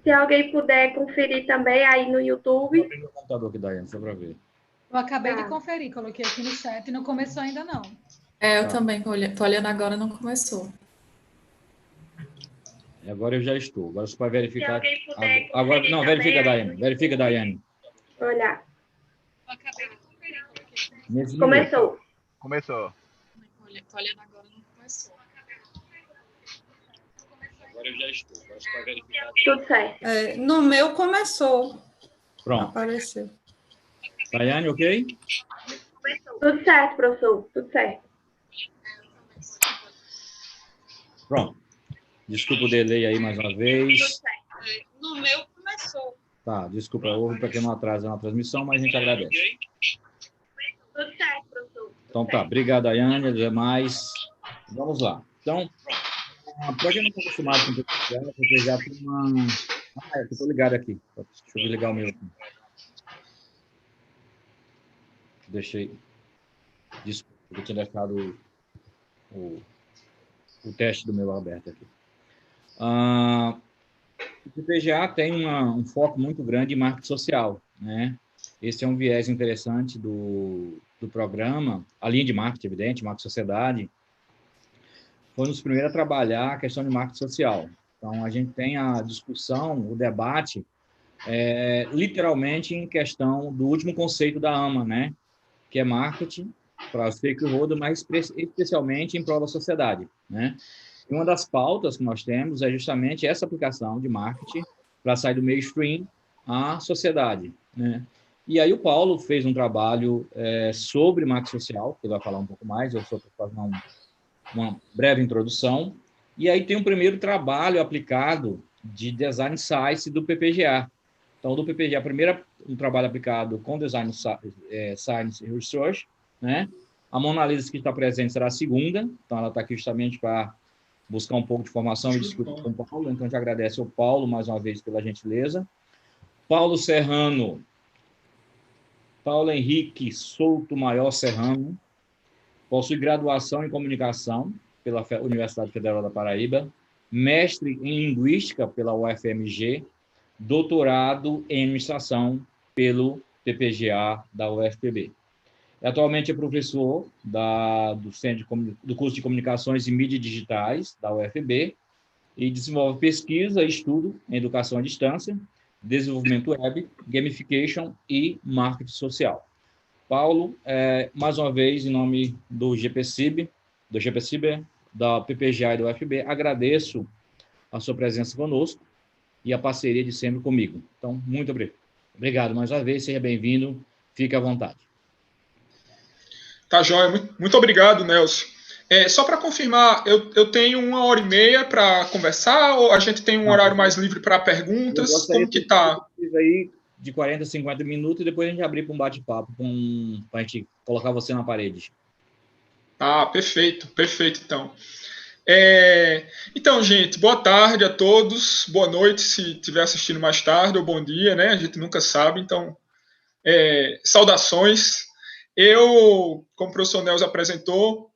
Se alguém puder conferir também aí no YouTube. Vou abrir meu computador aqui, Daiane, só para ver. Eu acabei de conferir, coloquei aqui no chat e não começou ainda não. Eu também tô olhando agora, não começou. Agora eu já estou. Agora você pode verificar. Se alguém puder Agora, não, verifica, Daiane. Verifica, Daiane. Olha. Eu acabei de conferir, coloquei aqui. Começou. Começou. Tô olhando agora, não começou. Agora eu já estou. Agora você pode verificar. Tudo certo. No meu começou. Pronto. Apareceu. Daiane, ok? Tudo certo, professor. Tudo certo. Pronto. Desculpa o delay aí mais uma vez. No meu começou. Tá, desculpa, houve um pequeno atraso na transmissão, mas a gente agradece. Tudo certo, professor. Então tá, obrigado, Daiane, e demais. Vamos lá. Então, para quem não está acostumado com o PPGA tem uma... eu estou ligado aqui. Deixa eu ligar o meu aqui. Deixei... Desculpa, eu tinha deixado o teste do meu aberto aqui. O PPGA tem um foco muito grande em marketing social, né? Esse é um viés interessante do programa, além de marketing, evidente, marketing sociedade, foi nos primeiros a trabalhar a questão de marketing social. Então, a gente tem a discussão, o debate, literalmente em questão do último conceito da AMA, né? Que é marketing para o stakeholder, mas especialmente em prol da sociedade, né? E uma das pautas que nós temos é justamente essa aplicação de marketing para sair do mainstream à sociedade, né? E aí o Paulo fez um trabalho sobre marketing social, que ele vai falar um pouco mais, eu só estou fazendo uma breve introdução, e aí tem um primeiro trabalho aplicado de Design Science do PPGA. Então, do PPGA, primeiro um trabalho aplicado com Design Science Research, né? A Mona Lisa que está presente será a segunda, então ela está aqui justamente para buscar um pouco de informação e discutir com o Paulo, então a gente agradece ao Paulo mais uma vez pela gentileza. Paulo Serrano, Paulo Henrique Souto Maior Serrano, possui graduação em comunicação pela Universidade Federal da Paraíba, mestre em linguística pela UFMG, doutorado em administração pelo PPGA da UFPB. Atualmente é professor do curso de Comunicações e Mídias Digitais da UFB e desenvolve pesquisa e estudo em educação à distância, desenvolvimento web, gamification e marketing social. Paulo, mais uma vez, em nome do GPCIB, da PPGA e da UFB, agradeço a sua presença conosco e a parceria de sempre comigo. Então, muito obrigado mais uma vez, seja bem-vindo, fique à vontade. Tá, joia. Muito obrigado, Nelson. Só para confirmar, eu tenho 1h30 para conversar ou a gente tem um horário mais livre para perguntas? Como que tá? Aí de 40 a 50 minutos e depois a gente abrir para um bate-papo, para a gente colocar você na parede. Ah, perfeito, então. Então, gente, boa tarde a todos, boa noite se estiver assistindo mais tarde, ou bom dia, né? A gente nunca sabe, então, saudações. Eu, como o professor Nelson apresentou,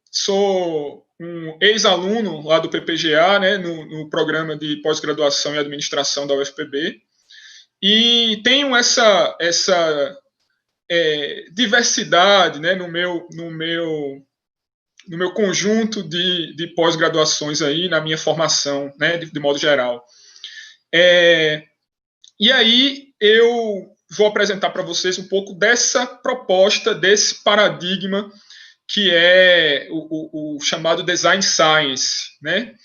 sou um ex-aluno lá do PPGA, né, no programa de pós-graduação em administração da UFPB, e tenho essa diversidade, né, no meu conjunto de pós-graduações aí, na minha formação, né, de modo geral. E aí eu vou apresentar para vocês um pouco dessa proposta, desse paradigma que é o chamado Design Science, né?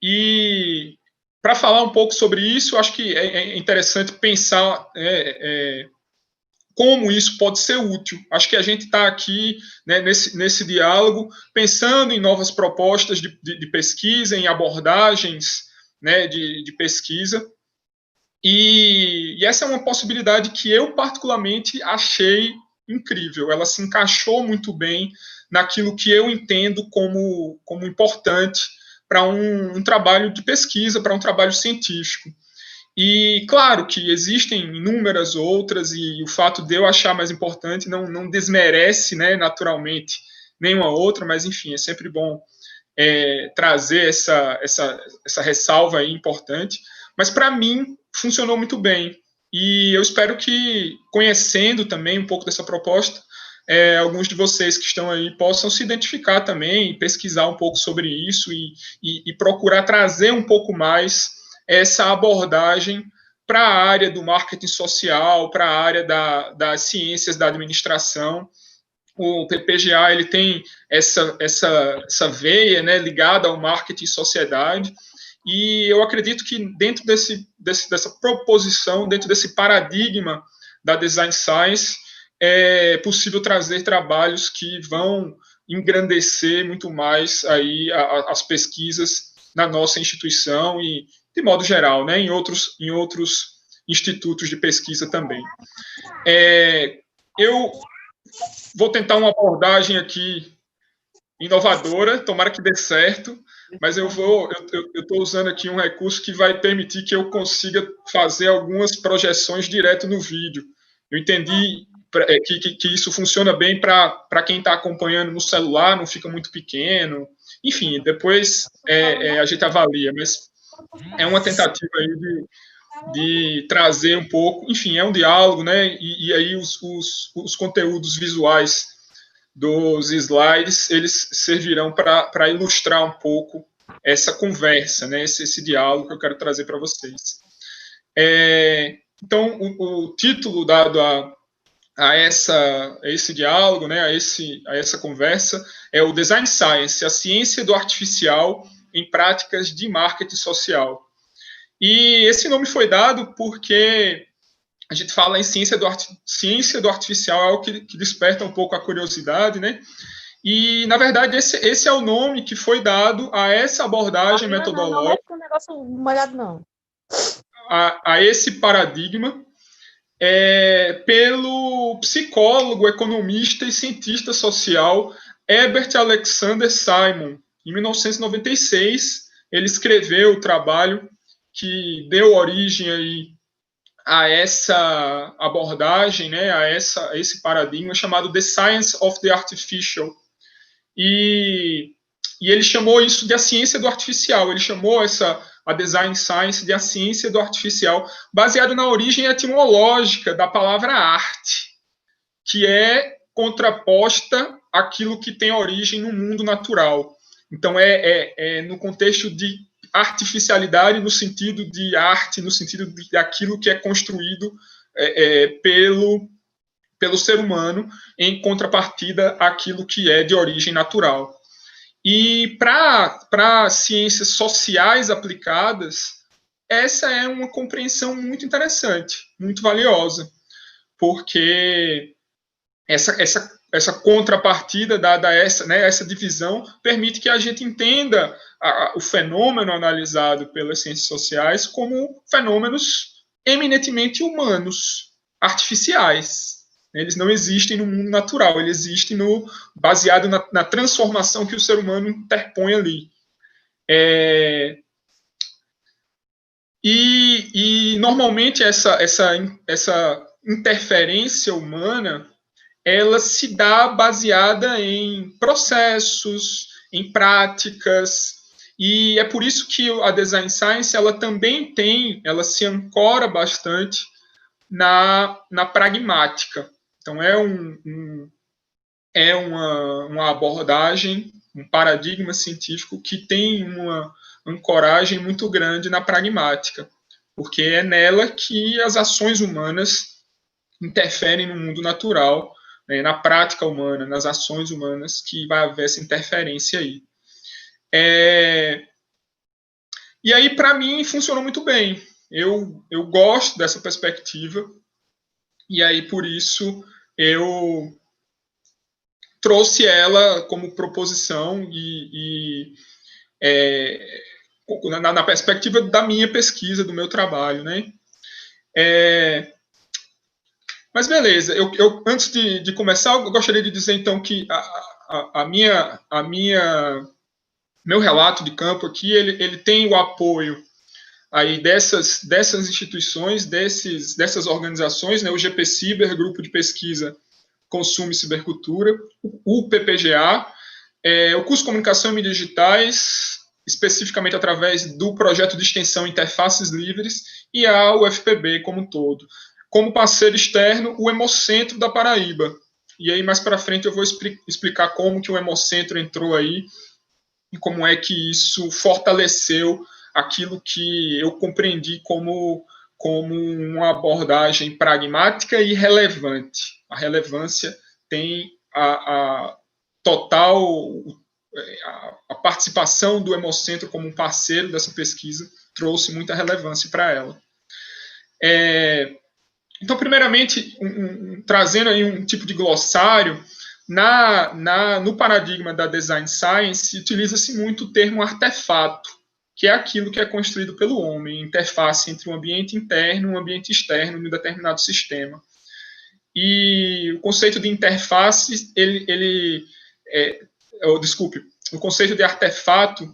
E para falar um pouco sobre isso, acho que é interessante pensar como isso pode ser útil. Acho que a gente está aqui, né, nesse diálogo, pensando em novas propostas de pesquisa, em abordagens, né, de pesquisa, e essa é uma possibilidade que eu particularmente achei incrível. Ela se encaixou muito bem naquilo que eu entendo como importante para um trabalho de pesquisa, para um trabalho científico. E, claro, que existem inúmeras outras, e o fato de eu achar mais importante não desmerece, né, naturalmente, nenhuma outra, mas, enfim, é sempre bom trazer essa ressalva aí importante, mas para mim funcionou muito bem. E eu espero que, conhecendo também um pouco dessa proposta, alguns de vocês que estão aí possam se identificar também, pesquisar um pouco sobre isso e procurar trazer um pouco mais essa abordagem para a área do marketing social, para a área das ciências da administração. O PPGA ele tem essa veia, né, ligada ao marketing e sociedade, e eu acredito que dentro dessa proposição, dentro desse paradigma da Design Science, é possível trazer trabalhos que vão engrandecer muito mais aí as pesquisas na nossa instituição e, de modo geral, né, em outros institutos de pesquisa também. Eu vou tentar uma abordagem aqui inovadora, tomara que dê certo, mas eu estou usando aqui um recurso que vai permitir que eu consiga fazer algumas projeções direto no vídeo. Eu entendi que isso funciona bem para quem está acompanhando no celular, não fica muito pequeno. Enfim, depois a gente avalia, mas é uma tentativa aí de trazer um pouco, enfim, é um diálogo, né? E aí os conteúdos visuais dos slides, eles servirão para ilustrar um pouco essa conversa, né? Esse diálogo que eu quero trazer para vocês. Então, o título dado a esse diálogo, né? A essa conversa, é o Design Science, a ciência do artificial em práticas de marketing social. E esse nome foi dado porque a gente fala em ciência do artificial, é algo que desperta um pouco a curiosidade, né? E, na verdade, esse é o nome que foi dado a essa abordagem metodológica. Não é um negócio molhado, não. A esse paradigma, pelo psicólogo, economista e cientista social Herbert Alexander Simon. Em 1996, ele escreveu o trabalho que deu origem aí a essa abordagem, né, a esse paradigma chamado The Science of the Artificial. E ele chamou isso de a ciência do artificial, ele chamou a Design Science de a ciência do artificial, baseado na origem etimológica da palavra arte, que é contraposta àquilo que tem origem no mundo natural. Então, no contexto de artificialidade, no sentido de arte, no sentido de aquilo que é construído pelo ser humano, em contrapartida àquilo que é de origem natural. E para ciências sociais aplicadas, essa é uma compreensão muito interessante, muito valiosa, porque essa contrapartida dada essa divisão permite que a gente entenda o fenômeno analisado pelas ciências sociais como fenômenos eminentemente humanos, artificiais. Eles não existem no mundo natural, eles existem baseado na transformação que o ser humano interpõe ali. E normalmente essa interferência humana, ela se dá baseada em processos, em práticas, e é por isso que a Design Science ela se ancora bastante na pragmática. Então, é uma abordagem, um paradigma científico que tem uma ancoragem muito grande na pragmática, porque é nela que as ações humanas interferem no mundo natural, né, na prática humana, nas ações humanas, que vai haver essa interferência aí. E aí, para mim, funcionou muito bem. Eu gosto dessa perspectiva, e aí, por isso, eu trouxe ela como proposição na perspectiva da minha pesquisa, do meu trabalho, né? Mas beleza, eu antes de começar, eu gostaria de dizer então que meu relato de campo aqui, ele tem o apoio aí dessas instituições, dessas organizações, né, o GPCiber, Grupo de Pesquisa Consumo e Cibercultura, o PPGA, O curso de Comunicação e Mídias Digitais, especificamente através do projeto de extensão Interfaces Livres, e a UFPB como um todo. Como parceiro externo, o Hemocentro da Paraíba. E aí, mais para frente, eu vou explicar como que o Hemocentro entrou aí e como é que isso fortaleceu aquilo que eu compreendi como uma abordagem pragmática e relevante. A relevância tem a total... A participação do Hemocentro como um parceiro dessa pesquisa trouxe muita relevância para ela. Então, primeiramente, trazendo aí um tipo de glossário, no paradigma da Design Science, utiliza-se muito o termo artefato, que é aquilo que é construído pelo homem, interface entre um ambiente interno e um ambiente externo em um determinado sistema. E o conceito de interface, o conceito de artefato,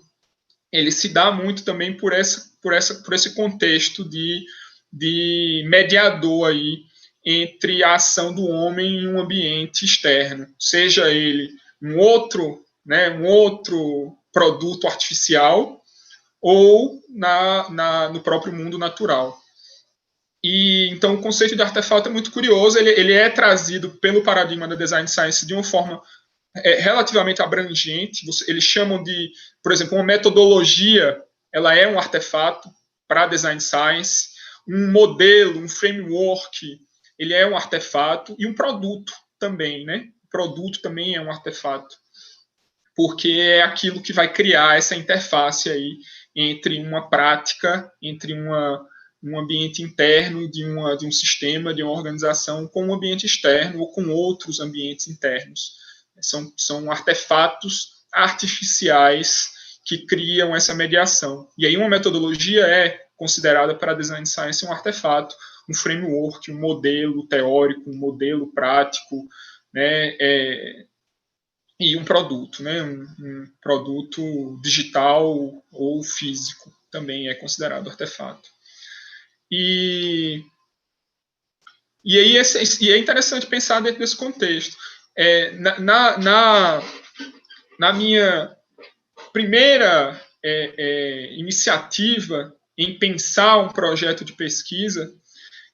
ele se dá muito também por esse contexto de mediador aí entre a ação do homem em um ambiente externo, seja ele um outro produto artificial ou no próprio mundo natural. E então o conceito de artefato é muito curioso, ele é trazido pelo paradigma da Design Science de uma forma relativamente abrangente. Eles chamam de, por exemplo, uma metodologia, ela é um artefato para Design Science, um modelo, um framework, ele é um artefato, e um produto também, né? O produto também é um artefato, porque é aquilo que vai criar essa interface aí entre uma prática, entre um ambiente interno de um sistema, de uma organização, com um ambiente externo ou com outros ambientes internos. São artefatos artificiais que criam essa mediação. E aí uma metodologia é considerada para a Design Science um artefato, um framework, um modelo teórico, um modelo prático, né, e um produto, né, um produto digital ou físico também é considerado artefato. E aí é interessante pensar dentro desse contexto. Na minha primeira iniciativa em pensar um projeto de pesquisa,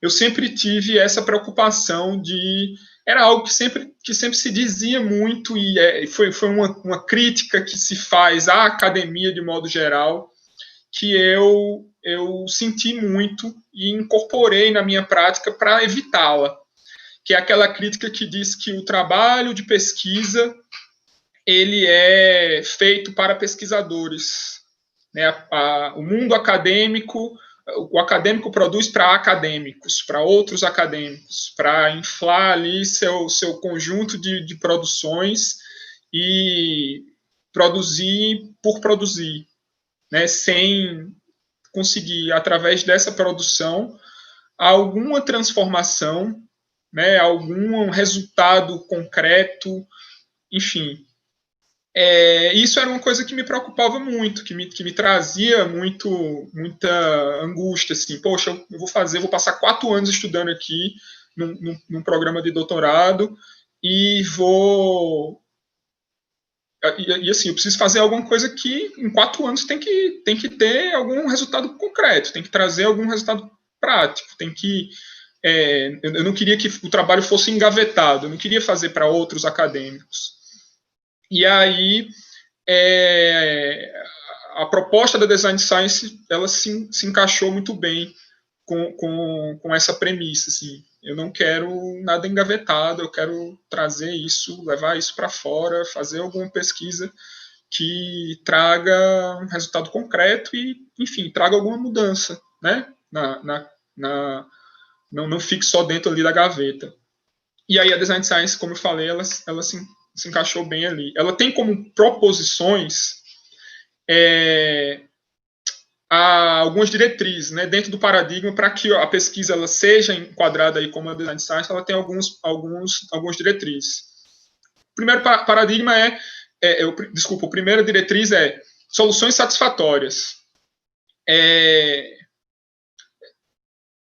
eu sempre tive essa preocupação era algo que sempre se dizia muito, e foi uma crítica que se faz à academia de modo geral, que eu senti muito e incorporei na minha prática para evitá-la, que é aquela crítica que diz que o trabalho de pesquisa ele é feito para pesquisadores, né? O mundo acadêmico, o acadêmico produz para acadêmicos, para outros acadêmicos, para inflar ali seu conjunto de produções e produzir por produzir, né? Sem conseguir, através dessa produção, alguma transformação, né? Algum resultado concreto, enfim. Isso era uma coisa que me preocupava muito, que me trazia muita angústia, assim, poxa, eu vou passar 4 anos estudando aqui num programa de doutorado e assim, eu preciso fazer alguma coisa que em 4 anos tem que ter algum resultado concreto, tem que trazer algum resultado prático, eu não queria que o trabalho fosse engavetado, eu não queria fazer para outros acadêmicos. E aí, a proposta da Design Science, ela se encaixou muito bem com essa premissa, assim. Eu não quero nada engavetado, eu quero trazer isso, levar isso para fora, fazer alguma pesquisa que traga um resultado concreto e, enfim, traga alguma mudança, né? Não fique só dentro ali da gaveta. E aí a Design Science, como eu falei, ela se encaixou bem ali. Ela tem como proposições algumas diretrizes, né, dentro do paradigma, para que a pesquisa ela seja enquadrada aí como a Design Science, ela tem algumas diretrizes. O primeiro paradigma a primeira diretriz é soluções satisfatórias.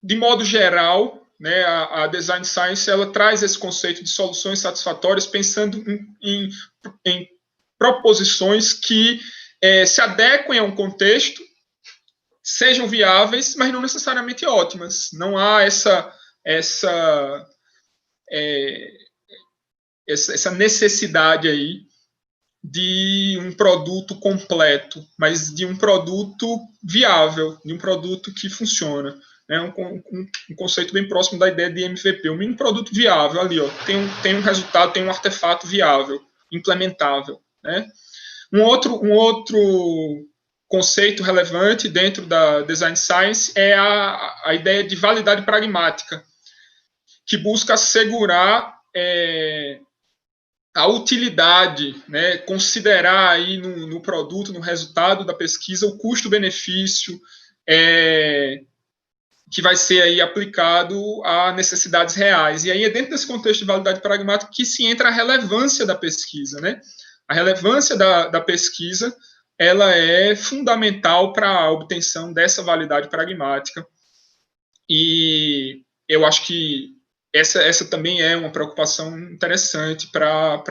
De modo geral, né, a Design Science ela traz esse conceito de soluções satisfatórias pensando em proposições que se adequem a um contexto, sejam viáveis, mas não necessariamente ótimas. Não há essa necessidade aí de um produto completo, mas de um produto viável, de um produto que funciona. É um conceito bem próximo da ideia de MVP, um mínimo produto viável ali, ó, tem um resultado, tem um artefato viável, implementável, né? Um outro conceito relevante dentro da Design Science é a ideia de validade pragmática, que busca assegurar a utilidade, né, considerar aí no produto, no resultado da pesquisa, o custo-benefício que vai ser aí aplicado a necessidades reais. E aí é dentro desse contexto de validade pragmática que se entra a relevância da pesquisa, né? A relevância da pesquisa, ela é fundamental para a obtenção dessa validade pragmática. E eu acho que essa também é uma preocupação interessante para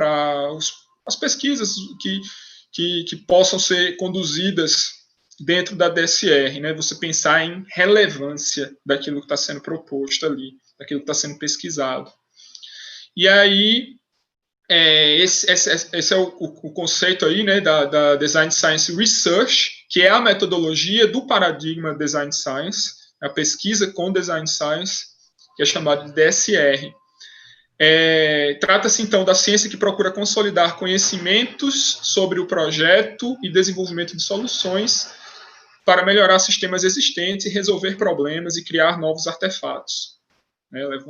as pesquisas que possam ser conduzidas dentro da DSR, né? Você pensar em relevância daquilo que está sendo proposto ali, daquilo que está sendo pesquisado. E aí, esse é o conceito aí, né, da Design Science Research, que é a metodologia do paradigma Design Science, a pesquisa com Design Science, que é chamada de DSR. Trata-se, então, da ciência que procura consolidar conhecimentos sobre o projeto e desenvolvimento de soluções para melhorar sistemas existentes e resolver problemas e criar novos artefatos.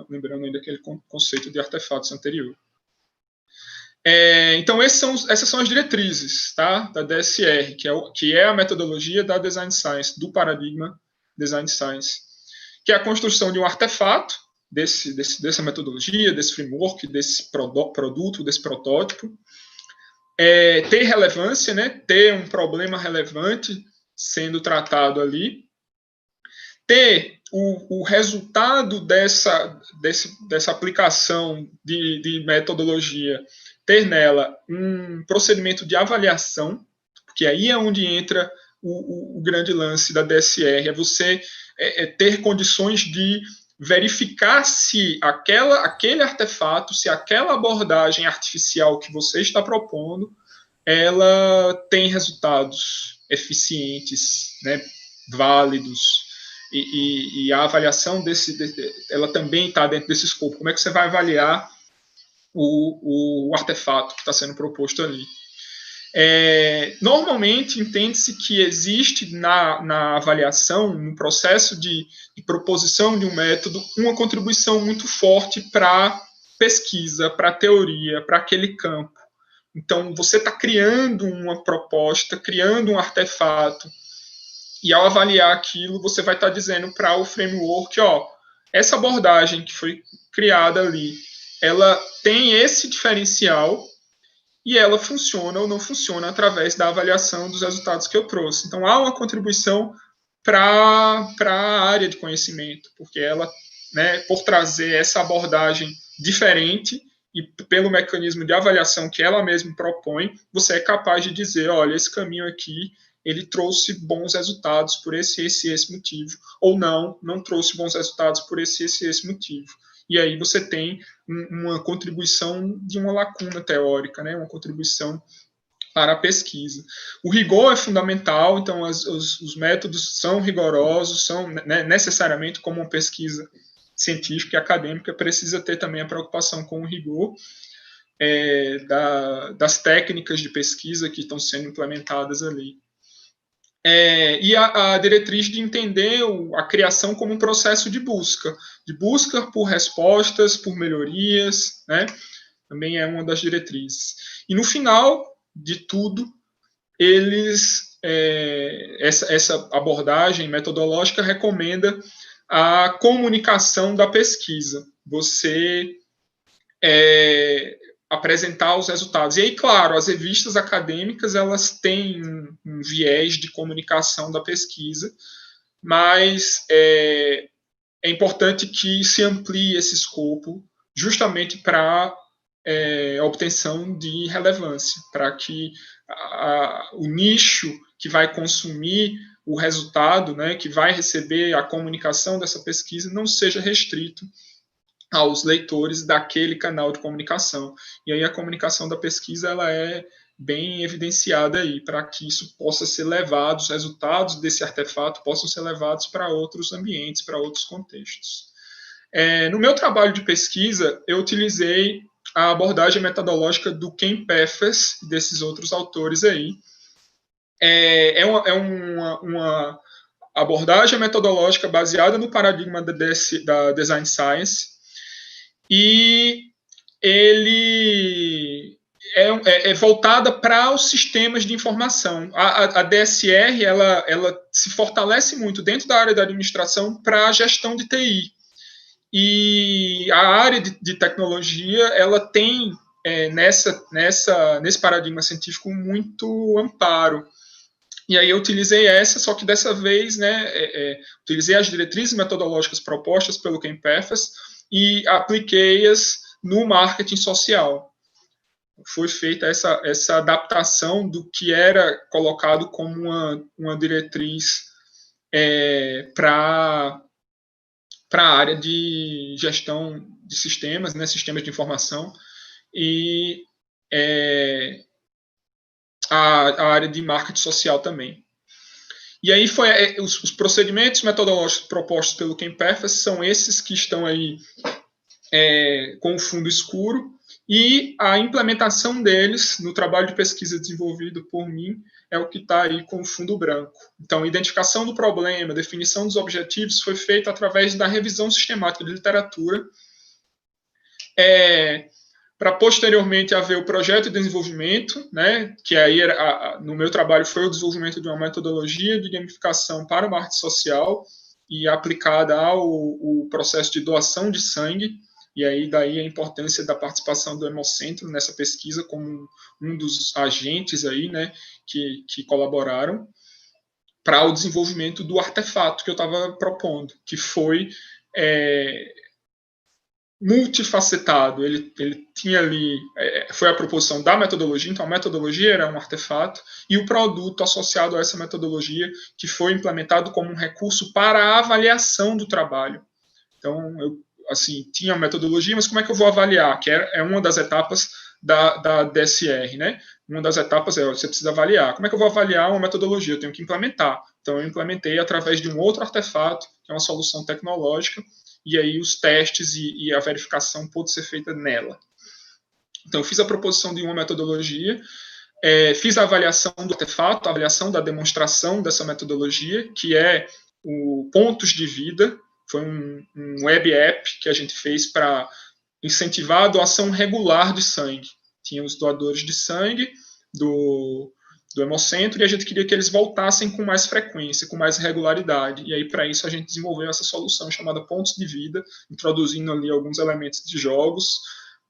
Lembrando ainda aquele conceito de artefatos anterior. Então, essas são as diretrizes, tá, da DSR, que é a metodologia da Design Science, do paradigma Design Science, que é a construção de um artefato dessa metodologia, desse framework, desse produto, desse protótipo, ter relevância, né, ter um problema relevante sendo tratado ali, ter o resultado dessa aplicação de metodologia, ter nela um procedimento de avaliação, porque aí é onde entra o grande lance da DSR, é você ter condições de verificar se aquele artefato, se aquela abordagem artificial que você está propondo, ela tem resultados eficientes, né, válidos, e a avaliação ela também está dentro desse escopo. Como é que você vai avaliar o artefato que está sendo proposto ali? Normalmente, entende-se que existe na avaliação, no processo de proposição de um método, uma contribuição muito forte para a pesquisa, para a teoria, para aquele campo. Então, você está criando uma proposta, criando um artefato, e ao avaliar aquilo, você vai estar dizendo para o framework, essa abordagem que foi criada ali, ela tem esse diferencial e ela funciona ou não funciona através da avaliação dos resultados que eu trouxe. Então, há uma contribuição para a área de conhecimento, porque ela, né, por trazer essa abordagem diferente, e pelo mecanismo de avaliação que ela mesma propõe, você é capaz de dizer, olha, esse caminho aqui, ele trouxe bons resultados por esse motivo, ou não trouxe bons resultados por esse motivo. E aí você tem uma contribuição de uma lacuna teórica, né, uma contribuição para a pesquisa. O rigor é fundamental, então os métodos são rigorosos, são, né, necessariamente como uma pesquisa científica e acadêmica, precisa ter também a preocupação com o rigor das técnicas de pesquisa que estão sendo implementadas ali. E a diretriz de entender a criação como um processo de busca por respostas, por melhorias, né? Também é uma das diretrizes. E no final de tudo, essa abordagem metodológica recomenda a comunicação da pesquisa. Você apresentar os resultados. E aí, claro, as revistas acadêmicas, elas têm um viés de comunicação da pesquisa, mas é importante que se amplie esse escopo justamente para obtenção de relevância, para que o nicho que vai consumir o resultado, né, que vai receber a comunicação dessa pesquisa, não seja restrito aos leitores daquele canal de comunicação. E aí a comunicação da pesquisa ela é bem evidenciada aí, para que isso possa ser levado, os resultados desse artefato possam ser levados para outros ambientes, para outros contextos. No meu trabalho de pesquisa, eu utilizei a abordagem metodológica do Ken Pfeffers e desses outros autores aí. É uma abordagem metodológica baseada no paradigma da Design Science, e ele é voltada para os sistemas de informação. A DSR ela se fortalece muito dentro da área da administração para a gestão de TI. E a área de tecnologia ela tem nesse paradigma científico muito amparo. E aí eu utilizei só que dessa vez, né, utilizei as diretrizes metodológicas propostas pelo Ken Pfeffers e apliquei-as no marketing social. Foi feita essa adaptação do que era colocado como uma diretriz para a área de gestão de sistemas, né, sistemas de informação, e a área de marketing social também. E aí os procedimentos metodológicos propostos pelo Ken Pfeffers são esses que estão aí com o fundo escuro, e a implementação deles no trabalho de pesquisa desenvolvido por mim é o que está aí com o fundo branco. Então, a identificação do problema, definição dos objetivos foi feita através da revisão sistemática de literatura, para posteriormente haver o projeto de desenvolvimento, né, que aí no meu trabalho foi o desenvolvimento de uma metodologia de gamificação para o marketing social e aplicada ao processo de doação de sangue. E aí daí a importância da participação do Hemocentro nessa pesquisa como um dos agentes aí, né, que colaboraram para o desenvolvimento do artefato que eu estava propondo, que foi multifacetado. Ele tinha ali, foi a proposição da metodologia, então a metodologia era um artefato, e o produto associado a essa metodologia, que foi implementado como um recurso para a avaliação do trabalho. Então, tinha a metodologia, mas como é que eu vou avaliar? Que é uma das etapas da DSR, né? Uma das etapas você precisa avaliar. Como é que eu vou avaliar uma metodologia? Eu tenho que implementar. Então, eu implementei através de um outro artefato, que é uma solução tecnológica, e aí os testes e a verificação pode ser feita nela. Então, eu fiz a proposição de uma metodologia, fiz a avaliação do artefato, a avaliação da demonstração dessa metodologia, que é o Pontos de Vida. Foi um web app que a gente fez para incentivar a doação regular de sangue. Tinha os doadores de sangue do Hemocentro, e a gente queria que eles voltassem com mais frequência, com mais regularidade. E aí, para isso, a gente desenvolveu essa solução chamada Pontos de Vida, introduzindo ali alguns elementos de jogos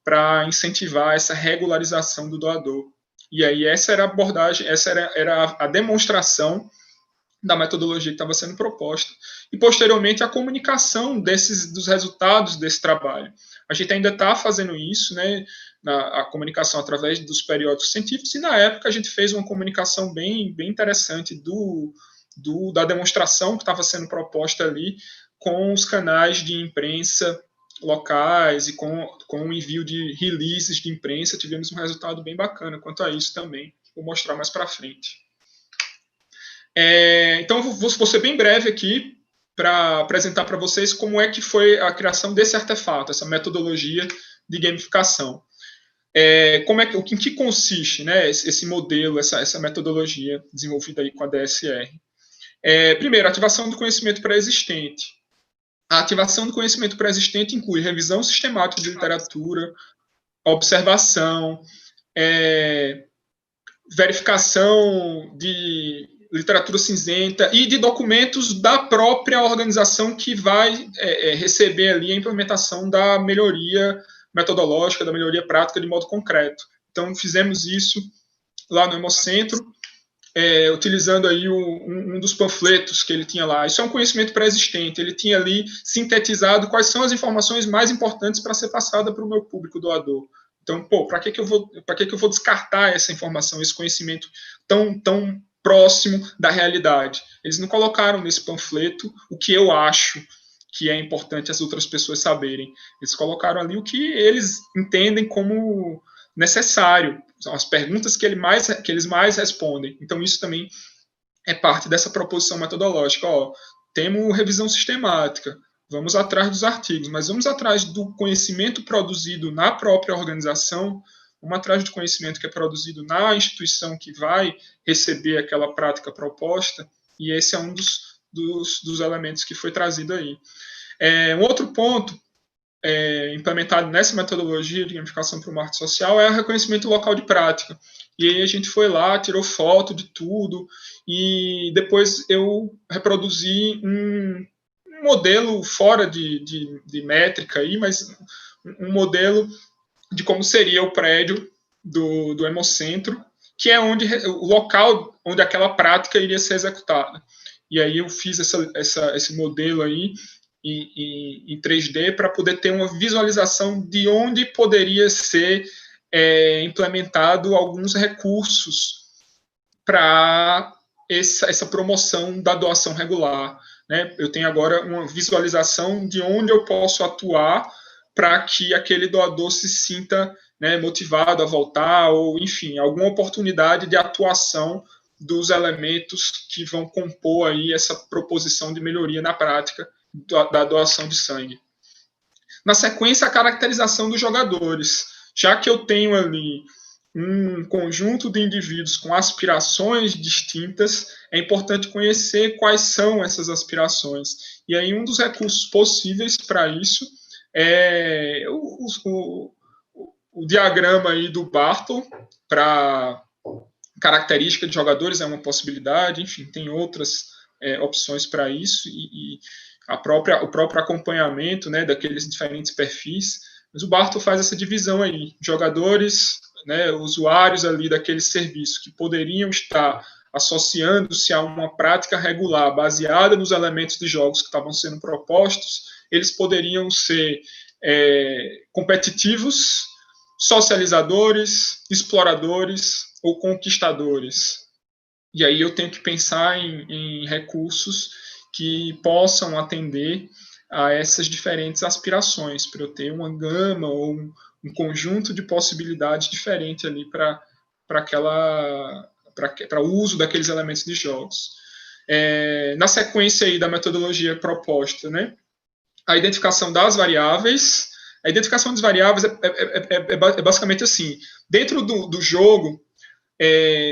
para incentivar essa regularização do doador. E aí, essa era a abordagem, essa era a demonstração da metodologia que estava sendo proposta, e posteriormente a comunicação dos resultados desse trabalho. A gente ainda está fazendo isso, né, a comunicação através dos periódicos científicos, e na época a gente fez uma comunicação bem interessante da demonstração que estava sendo proposta ali com os canais de imprensa locais e com o envio de releases de imprensa. Tivemos um resultado bem bacana quanto a isso também. Vou mostrar mais para frente. Então, vou ser bem breve aqui para apresentar para vocês como é que foi a criação desse artefato, essa metodologia de gamificação. Em que consiste, né, esse modelo, essa metodologia desenvolvida aí com a DSR? Primeiro, ativação do conhecimento pré-existente. A ativação do conhecimento pré-existente inclui revisão sistemática de literatura, observação, verificação de literatura cinzenta e de documentos da própria organização que vai receber ali a implementação da melhoria metodológica, da melhoria prática de modo concreto. Então, fizemos isso lá no Hemocentro, utilizando aí um dos panfletos que ele tinha lá. Isso é um conhecimento pré-existente, ele tinha ali sintetizado quais são as informações mais importantes para ser passada para o meu público doador. Então, para que eu vou descartar essa informação, esse conhecimento tão próximo da realidade? Eles não colocaram nesse panfleto o que eu acho que é importante as outras pessoas saberem. Eles colocaram ali o que eles entendem como necessário, são as perguntas que eles mais respondem. Então, isso também é parte dessa proposição metodológica. Temos revisão sistemática, vamos atrás dos artigos, mas vamos atrás do conhecimento produzido na própria organização, vamos atrás do conhecimento que é produzido na instituição que vai receber aquela prática proposta, e esse é um dos elementos que foi trazido aí. Um outro ponto implementado nessa metodologia de gamificação para o marketing social é o reconhecimento local de prática. E aí a gente foi lá, tirou foto de tudo, e depois eu reproduzi um modelo fora de métrica aí, mas um modelo de como seria o prédio do Hemocentro, que é o local onde aquela prática iria ser executada. E aí eu fiz esse modelo aí em 3D para poder ter uma visualização de onde poderia ser implementado alguns recursos para essa promoção da doação regular. Né? Eu tenho agora uma visualização de onde eu posso atuar para que aquele doador se sinta, né, motivado a voltar, ou, enfim, alguma oportunidade de atuação dos elementos que vão compor aí essa proposição de melhoria na prática da doação de sangue. Na sequência, a caracterização dos jogadores. Já que eu tenho ali um conjunto de indivíduos com aspirações distintas, é importante conhecer quais são essas aspirações. E aí um dos recursos possíveis para isso é o diagrama aí do Bartle para característica de jogadores, é uma possibilidade, enfim, tem outras opções para isso, e o próprio acompanhamento, né, daqueles diferentes perfis. Mas o Bartle faz essa divisão aí, jogadores, né, usuários ali daquele serviço que poderiam estar associando-se a uma prática regular baseada nos elementos de jogos que estavam sendo propostos, eles poderiam ser competitivos, socializadores, exploradores ou conquistadores. E aí eu tenho que pensar em recursos que possam atender a essas diferentes aspirações, para eu ter uma gama ou um conjunto de possibilidades diferente ali para o uso daqueles elementos de jogos. Na sequência aí da metodologia proposta, né, a identificação das variáveis. A identificação das variáveis é basicamente assim: dentro do jogo,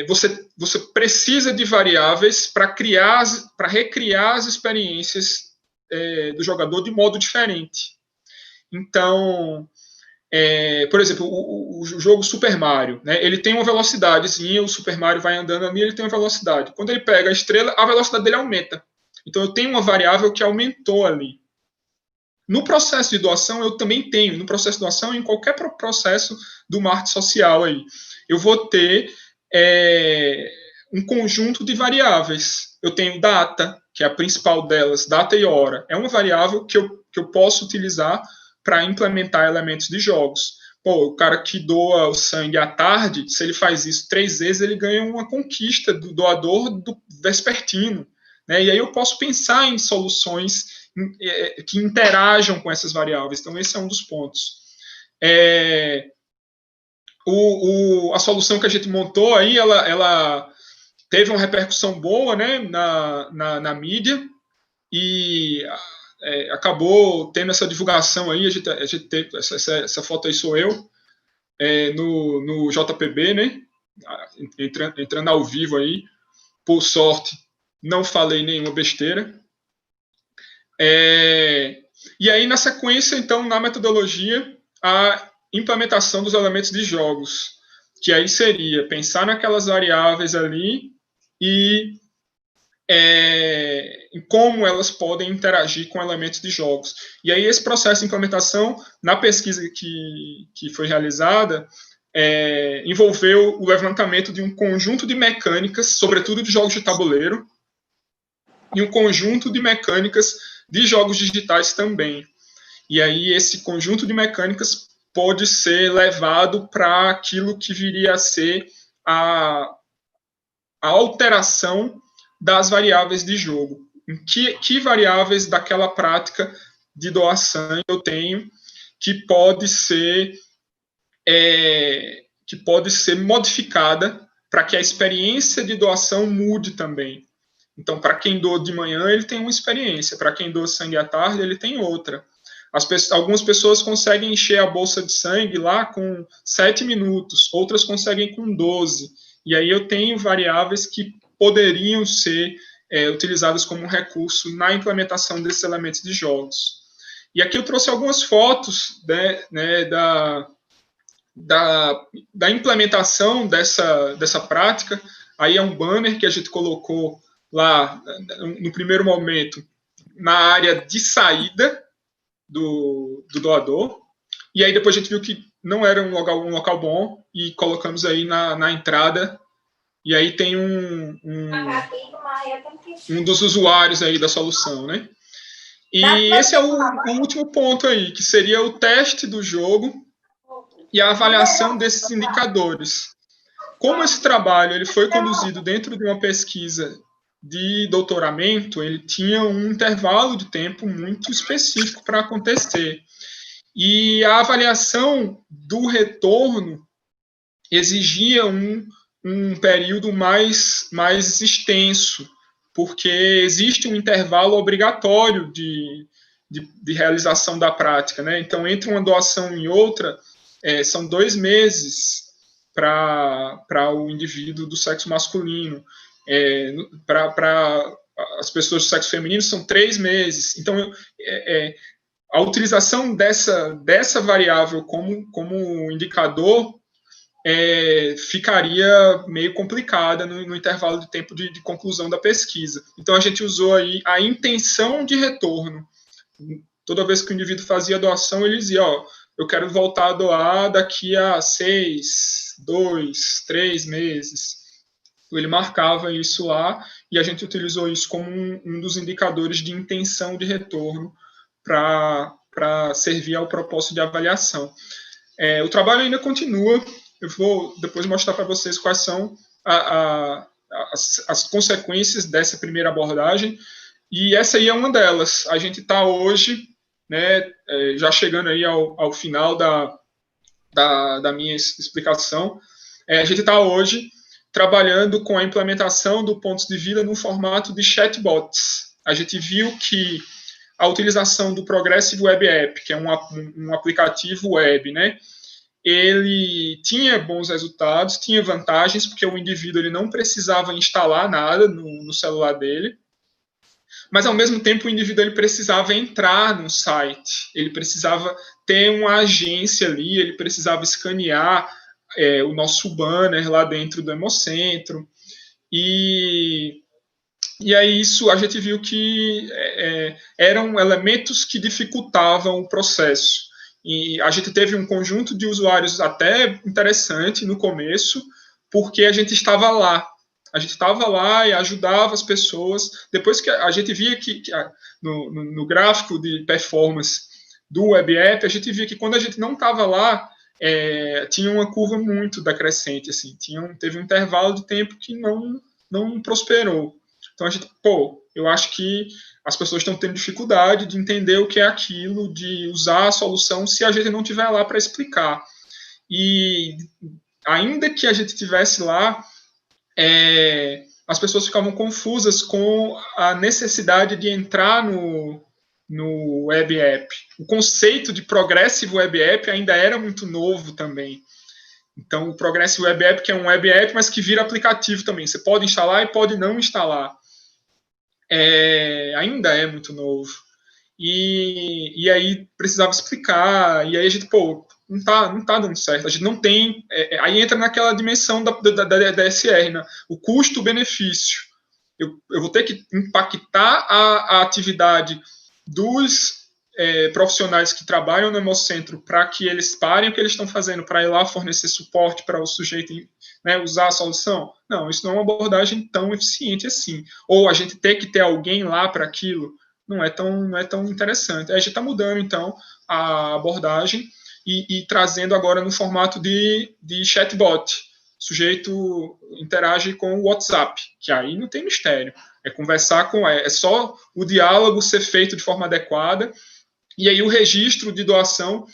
você precisa de variáveis para recriar as experiências do jogador de modo diferente. Então, por exemplo, o jogo Super Mario, né, ele tem uma velocidadezinha, o Super Mario vai andando ali, ele tem uma velocidade. Quando ele pega a estrela, a velocidade dele aumenta. Então, eu tenho uma variável que aumentou ali. No processo de doação, eu também tenho. No processo de doação, em qualquer processo do marketing social aí, eu vou ter um conjunto de variáveis. Eu tenho data, que é a principal delas, data e hora. É uma variável que eu posso utilizar para implementar elementos de jogos. O cara que doa o sangue à tarde, se ele faz isso 3 vezes, ele ganha uma conquista do doador vespertino. Né? E aí eu posso pensar em soluções que interajam com essas variáveis. Então, esse é um dos pontos. A solução que a gente montou aí, ela teve uma repercussão boa, né, na mídia, e acabou tendo essa divulgação aí. A gente teve, essa foto aí sou eu, no JPB, né, entrando ao vivo aí. Por sorte, não falei nenhuma besteira. E aí, na sequência, então, na metodologia, a implementação dos elementos de jogos, que aí seria pensar naquelas variáveis ali e em como elas podem interagir com elementos de jogos. E aí, esse processo de implementação, na pesquisa que foi realizada, envolveu o levantamento de um conjunto de mecânicas, sobretudo de jogos de tabuleiro, e um conjunto de mecânicas de jogos digitais também. E aí esse conjunto de mecânicas pode ser levado para aquilo que viria a ser a alteração das variáveis de jogo. Em que variáveis daquela prática de doação eu tenho que pode ser modificada para que a experiência de doação mude também. Então, para quem doa de manhã, ele tem uma experiência, para quem doa sangue à tarde, ele tem outra. Algumas pessoas conseguem encher a bolsa de sangue lá com 7 minutos, outras conseguem com 12. E aí eu tenho variáveis que poderiam ser utilizadas como recurso na implementação desses elementos de jogos. E aqui eu trouxe algumas fotos da implementação dessa prática. Aí é um banner que a gente colocou lá, no primeiro momento, na área de saída do doador, e aí depois a gente viu que não era um local bom, e colocamos aí na entrada, e aí tem um dos usuários aí da solução, né? E esse é o último ponto aí, que seria o teste do jogo e a avaliação desses indicadores. Como esse trabalho ele foi conduzido dentro de uma pesquisa de doutoramento, ele tinha um intervalo de tempo muito específico para acontecer. E a avaliação do retorno exigia um período mais extenso, porque existe um intervalo obrigatório de realização da prática, né? Então, entre uma doação e outra, são 2 meses para o indivíduo do sexo masculino. Para as pessoas do sexo feminino, são 3 meses. Então, a utilização dessa variável como indicador ficaria meio complicada no intervalo de tempo de conclusão da pesquisa. Então, a gente usou aí a intenção de retorno. Toda vez que o indivíduo fazia a doação, ele dizia, eu quero voltar a doar daqui a 6, 2, 3 meses. Ele marcava isso lá, e a gente utilizou isso como um dos indicadores de intenção de retorno para servir ao propósito de avaliação. O trabalho ainda continua. Eu vou depois mostrar para vocês quais são as consequências dessa primeira abordagem, e essa aí é uma delas. A gente está hoje, né, já chegando aí ao final da minha explicação, a gente está hoje trabalhando com a implementação do Pontos de Vida no formato de chatbots. A gente viu que a utilização do Progressive Web App, que é um aplicativo web, né, ele tinha bons resultados, tinha vantagens, porque o indivíduo ele não precisava instalar nada no celular dele, mas, ao mesmo tempo, o indivíduo ele precisava entrar no site, ele precisava ter uma agência ali, ele precisava escanear o nosso banner lá dentro do Hemocentro, e aí isso a gente viu que eram elementos que dificultavam o processo. E a gente teve um conjunto de usuários até interessante no começo, porque a gente estava lá. A gente estava lá e ajudava as pessoas. Depois que a gente via que no gráfico de performance do Web App, a gente via que quando a gente não estava lá, tinha uma curva muito decrescente, assim, teve um intervalo de tempo que não prosperou. Então a gente, eu acho que as pessoas estão tendo dificuldade de entender o que é aquilo, de usar a solução se a gente não estiver lá para explicar. E ainda que a gente estivesse lá, as pessoas ficavam confusas com a necessidade de entrar no Web App. O conceito de Progressive Web App ainda era muito novo também. Então, o Progressive Web App, que é um Web App, mas que vira aplicativo também. Você pode instalar e pode não instalar. Ainda é muito novo. E aí precisava explicar, e aí a gente, não tá dando certo, a gente não tem, aí entra naquela dimensão da DSR, né? O custo-benefício. Eu vou ter que impactar a atividade dos profissionais que trabalham no Hemocentro para que eles parem o que eles estão fazendo, para ir lá fornecer suporte para o sujeito, né, usar a solução. Não, isso não é uma abordagem tão eficiente assim. Ou a gente ter que ter alguém lá para aquilo, não é tão interessante. A gente está mudando, então, a abordagem, e trazendo agora no formato de chatbot. O sujeito interage com o WhatsApp, que aí não tem mistério. É conversar com... É só o diálogo ser feito de forma adequada, e aí o registro de doação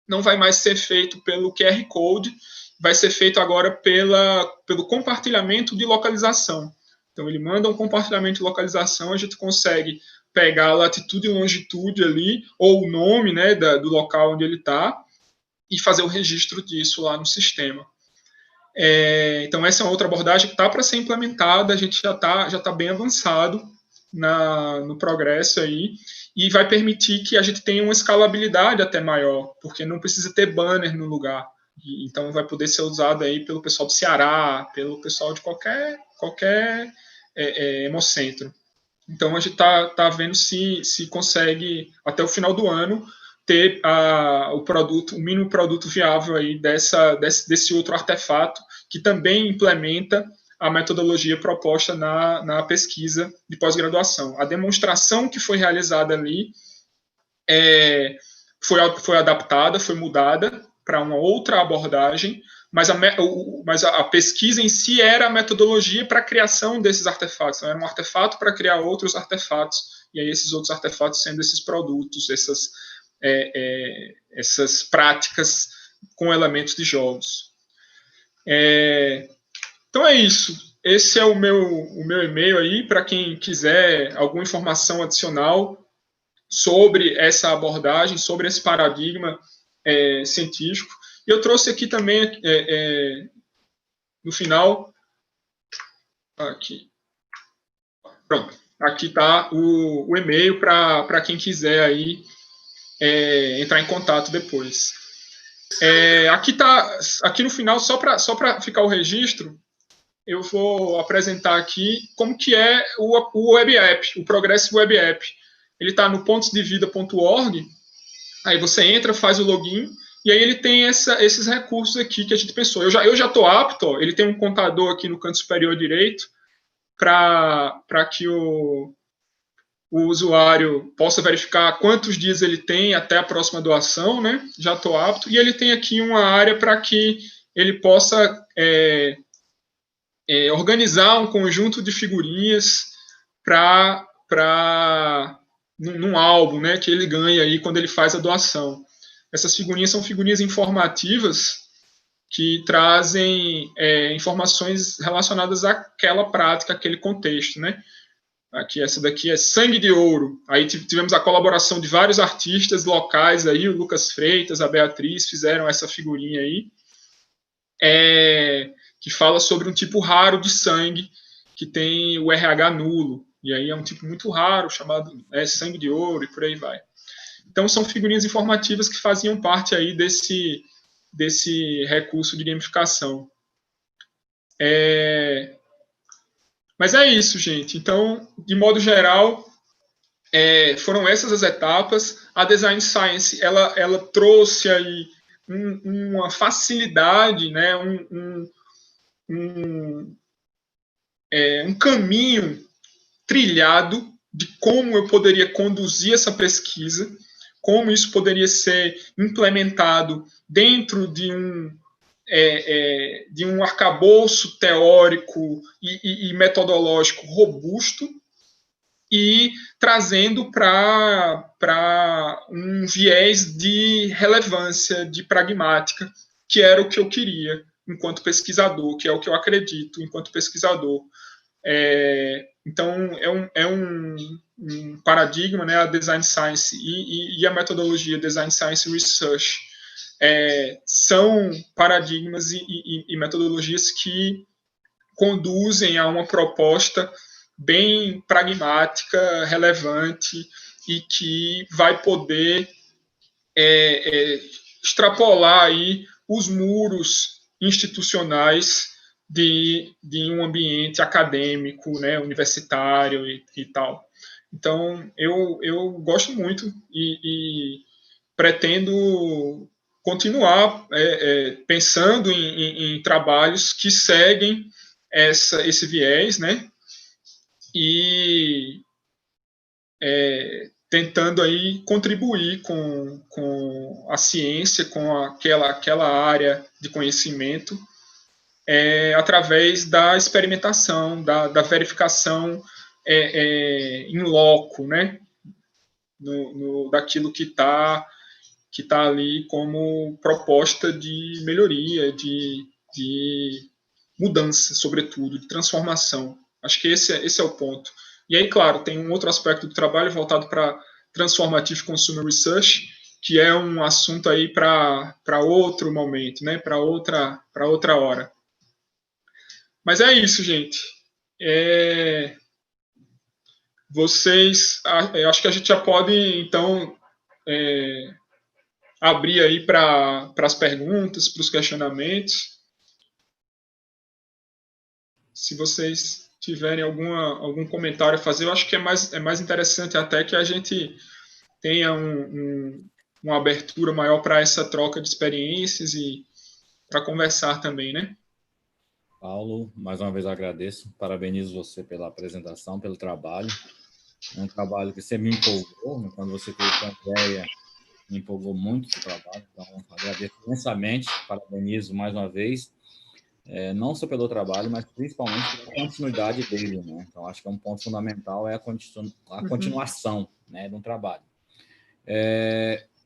não vai mais ser feito pelo QR Code, vai ser feito agora pelo compartilhamento de localização. Então, ele manda um compartilhamento de localização, a gente consegue pegar a latitude e longitude ali, ou o nome, né, do local onde ele está, e fazer o registro disso lá no sistema. Então, essa é uma outra abordagem que está para ser implementada, a gente já tá bem avançado no progresso aí, e vai permitir que a gente tenha uma escalabilidade até maior, porque não precisa ter banner no lugar. Então, vai poder ser usado aí pelo pessoal do Ceará, pelo pessoal de qualquer hemocentro. Então, a gente está vendo se consegue, até o final do ano, ter o mínimo produto viável aí desse outro artefato, que também implementa a metodologia proposta na pesquisa de pós-graduação. A demonstração que foi realizada ali foi adaptada, foi mudada para uma outra abordagem, mas a pesquisa em si era a metodologia para a criação desses artefatos. Então, era um artefato para criar outros artefatos, e aí esses outros artefatos sendo esses produtos, essas práticas com elementos de jogos. Então é isso. Esse é o meu e-mail aí, para quem quiser alguma informação adicional sobre essa abordagem, sobre esse paradigma científico. E eu trouxe aqui também, no final, aqui, pronto, aqui está o e-mail para quem quiser aí entrar em contato depois. Aqui no final, só para ficar o registro, eu vou apresentar aqui como que é o Web App, o Progressive Web App. Ele está no pontosdevida.org, aí você entra, faz o login, e aí ele tem esses recursos aqui que a gente pensou. Eu já estou apto, ó, ele tem um contador aqui no canto superior direito, para que o usuário possa verificar quantos dias ele tem até a próxima doação, né? Já estou apto. E ele tem aqui uma área para que ele possa organizar um conjunto de figurinhas num álbum, né, que ele ganha aí quando ele faz a doação. Essas figurinhas são figurinhas informativas que trazem informações relacionadas àquela prática, àquele contexto, né? Aqui, essa daqui é Sangue de Ouro. Aí tivemos a colaboração de vários artistas locais aí, o Lucas Freitas, a Beatriz, fizeram essa figurinha aí, que fala sobre um tipo raro de sangue, que tem o RH nulo. E aí é um tipo muito raro, chamado Sangue de Ouro, e por aí vai. Então, são figurinhas informativas que faziam parte aí desse recurso de gamificação. Mas é isso, gente. Então, de modo geral, foram essas as etapas. A Design Science, ela trouxe aí uma facilidade, né, um caminho trilhado de como eu poderia conduzir essa pesquisa, como isso poderia ser implementado dentro de um arcabouço teórico e metodológico robusto, e trazendo para um viés de relevância, de pragmática, que era o que eu queria enquanto pesquisador, que é o que eu acredito enquanto pesquisador. Então, é um paradigma, né, a Design Science e a metodologia Design Science Research são paradigmas e metodologias que conduzem a uma proposta bem pragmática, relevante, e que vai poder extrapolar aí os muros institucionais de um ambiente acadêmico, né, universitário e tal. Então, eu gosto muito e pretendo continuar pensando em trabalhos que seguem esse viés, né, e tentando aí contribuir com a ciência, com aquela área de conhecimento, através da experimentação, da verificação in loco, né? Daquilo que está ali como proposta de melhoria, de mudança, sobretudo, de transformação. Acho que esse é o ponto. E aí, claro, tem um outro aspecto do trabalho voltado para Transformative Consumer Research, que é um assunto aí para outro momento, né? Para outra hora. Mas é isso, gente. Eu acho que a gente já pode, então, abrir aí para as perguntas, para os questionamentos. Se vocês tiverem algum comentário a fazer, eu acho que é mais interessante até que a gente tenha uma abertura maior para essa troca de experiências e para conversar também, né? Paulo, mais uma vez agradeço, parabenizo você pela apresentação, pelo trabalho. É um trabalho que você me empolgou, né? Quando você teve a ideia, me empolgou muito o trabalho, então agradeço imensamente, parabenizo mais uma vez, não só pelo trabalho, mas principalmente pela continuidade dele, né? Então, acho que é um ponto fundamental, a continuação, né, de um trabalho.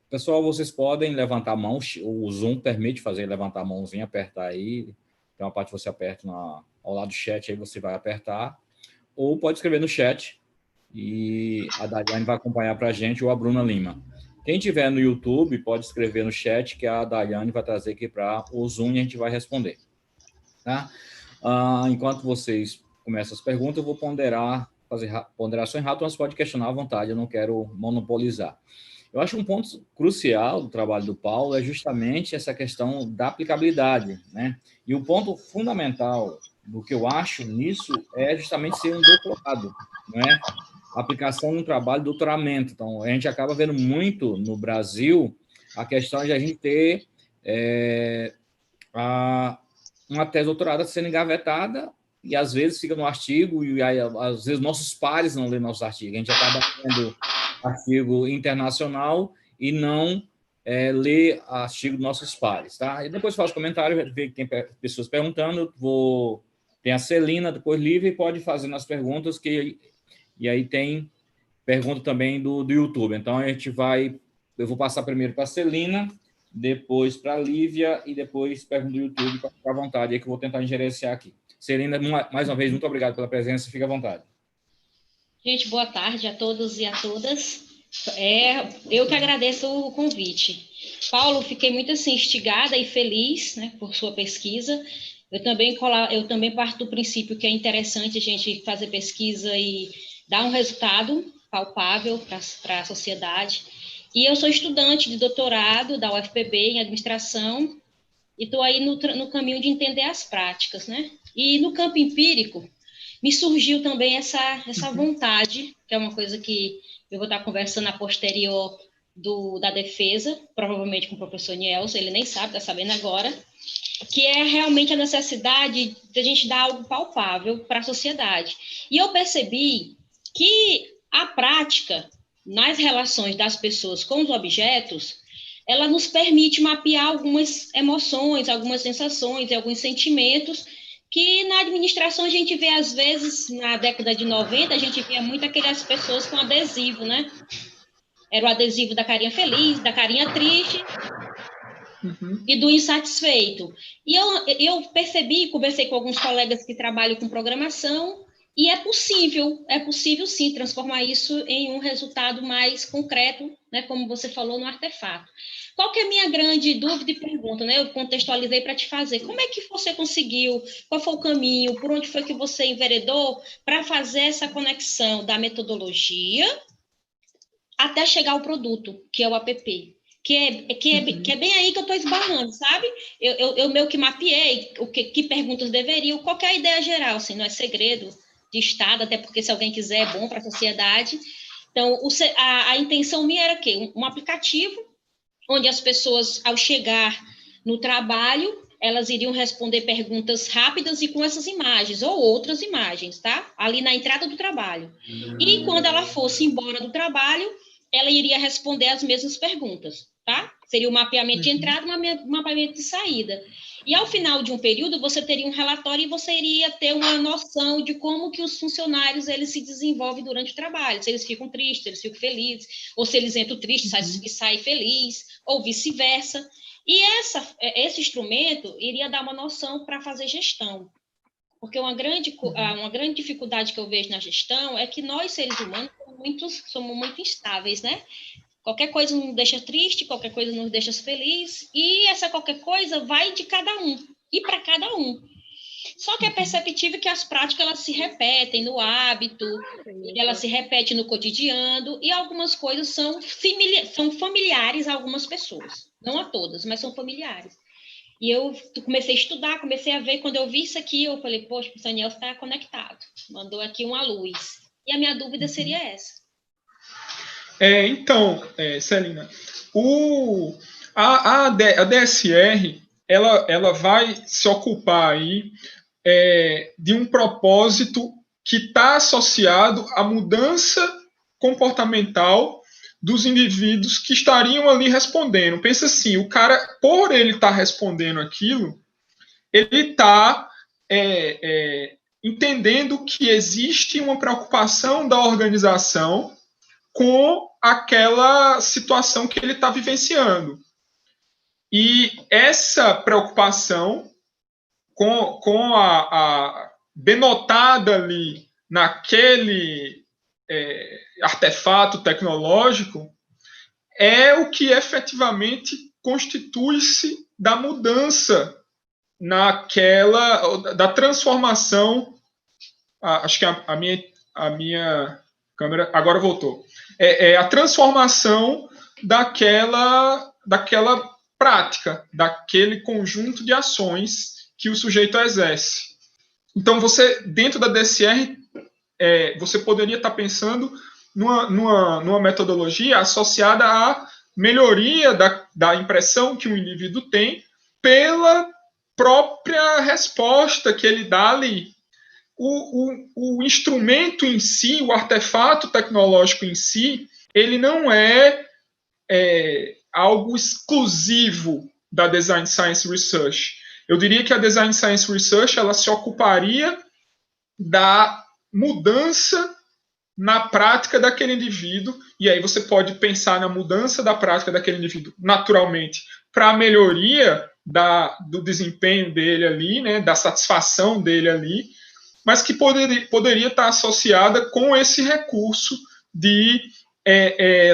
Pessoal, vocês podem levantar a mão, o Zoom permite fazer levantar a mãozinha, apertar aí, tem uma parte que você aperta ao lado do chat, aí você vai apertar, ou pode escrever no chat, e a Daiane vai acompanhar para a gente, ou a Bruna Lima. Quem tiver no YouTube, pode escrever no chat, que a Daiane vai trazer aqui para o Zoom e a gente vai responder. Tá? Enquanto vocês começam as perguntas, eu vou fazer ponderações rápidas, mas pode questionar à vontade, eu não quero monopolizar. Eu acho um ponto crucial do trabalho do Paulo é justamente essa questão da aplicabilidade, né? E o ponto fundamental do que eu acho nisso é justamente ser um doutorado, não é? A aplicação no trabalho, doutoramento. Então, a gente acaba vendo muito no Brasil a questão de a gente ter uma tese doutorada sendo engavetada e, às vezes, fica no artigo e, aí, às vezes, nossos pares não lêem nossos artigos. A gente acaba lendo artigo internacional e não lê artigo dos nossos pares, tá? E depois faço comentário, ver que tem pessoas perguntando, tem a Celina, depois Lívia, e pode fazer nas perguntas, e aí tem pergunta também do YouTube. Então, eu vou passar primeiro para a Celina, depois para a Lívia e depois pergunta do YouTube, para ficar à vontade, aí que eu vou tentar gerenciar aqui. Celina, mais uma vez, muito obrigado pela presença, fica à vontade. Gente, boa tarde a todos e a todas. Eu que agradeço o convite. Paulo, fiquei muito assim, instigada e feliz, né, por sua pesquisa. Eu também parto do princípio que é interessante a gente fazer pesquisa e dar um resultado palpável para a sociedade. E eu sou estudante de doutorado da UFPB em administração e estou aí no caminho de entender as práticas, né? E no campo empírico, me surgiu também essa vontade, que é uma coisa que eu vou estar conversando a posterior da defesa, provavelmente com o professor Nielsen, ele nem sabe, está sabendo agora, que é realmente a necessidade de a gente dar algo palpável para a sociedade. E eu percebi que a prática nas relações das pessoas com os objetos, ela nos permite mapear algumas emoções, algumas sensações e alguns sentimentos que na administração a gente vê, às vezes, na década de 90, a gente via muito aquelas pessoas com adesivo, né? Era o adesivo da carinha feliz, da carinha triste e do insatisfeito. E eu percebi, conversei com alguns colegas que trabalham com programação, e é possível sim transformar isso em um resultado mais concreto, né, como você falou, no artefato. Qual que é a minha grande dúvida e pergunta, né? Eu contextualizei para te fazer. Como é que você conseguiu, qual foi o caminho, por onde foi que você enveredou para fazer essa conexão da metodologia até chegar ao produto, que é o app? Que é bem aí que eu estou esbarrando, sabe? Eu meio que mapeei que perguntas deveriam, qual que é a ideia geral, assim, não é segredo de Estado, até porque se alguém quiser é bom para a sociedade. Então, a intenção minha era que um aplicativo onde as pessoas, ao chegar no trabalho, elas iriam responder perguntas rápidas e com essas imagens, ou outras imagens, tá? Ali na entrada do trabalho. E quando ela fosse embora do trabalho, ela iria responder as mesmas perguntas, tá? Seria o mapeamento de entrada e o mapeamento de saída. E ao final de um período, você teria um relatório e você iria ter uma noção de como que os funcionários eles se desenvolvem durante o trabalho, se eles ficam tristes, se eles ficam felizes, ou se eles entram tristes e saem felizes, ou vice-versa. E esse instrumento iria dar uma noção para fazer gestão. Porque uma grande dificuldade que eu vejo na gestão é que nós, seres humanos, somos muito instáveis, né? Qualquer coisa nos deixa triste, qualquer coisa nos deixa feliz, e essa qualquer coisa vai de cada um, e para cada um. Só que é perceptível que as práticas elas se repetem no hábito, elas se repetem no cotidiano, e algumas coisas são familiares a algumas pessoas. Não a todas, mas são familiares. E eu comecei a estudar, comecei a ver, quando eu vi isso aqui, eu falei, poxa, o Daniel está conectado, mandou aqui uma luz. E a minha dúvida seria essa. Então, Celina, a DSR, ela vai se ocupar aí de um propósito que está associado à mudança comportamental dos indivíduos que estariam ali respondendo. Pensa assim, o cara, por ele estar respondendo aquilo, ele está entendendo que existe uma preocupação da organização com aquela situação que ele está vivenciando. E essa preocupação com a denotada ali naquele artefato tecnológico é o que efetivamente constitui-se da mudança da transformação. Acho que a minha câmera agora voltou. A transformação daquela prática, daquele conjunto de ações que o sujeito exerce. Então, você, dentro da DSR, você poderia estar pensando numa metodologia associada à melhoria da impressão que o indivíduo tem pela própria resposta que ele dá ali. O instrumento em si, o artefato tecnológico em si, ele não é algo exclusivo da Design Science Research. Eu diria que a Design Science Research ela se ocuparia da mudança na prática daquele indivíduo, e aí você pode pensar na mudança da prática daquele indivíduo, naturalmente, para a melhoria do desempenho dele ali, né, da satisfação dele ali, mas que poderia estar associada com esse recurso de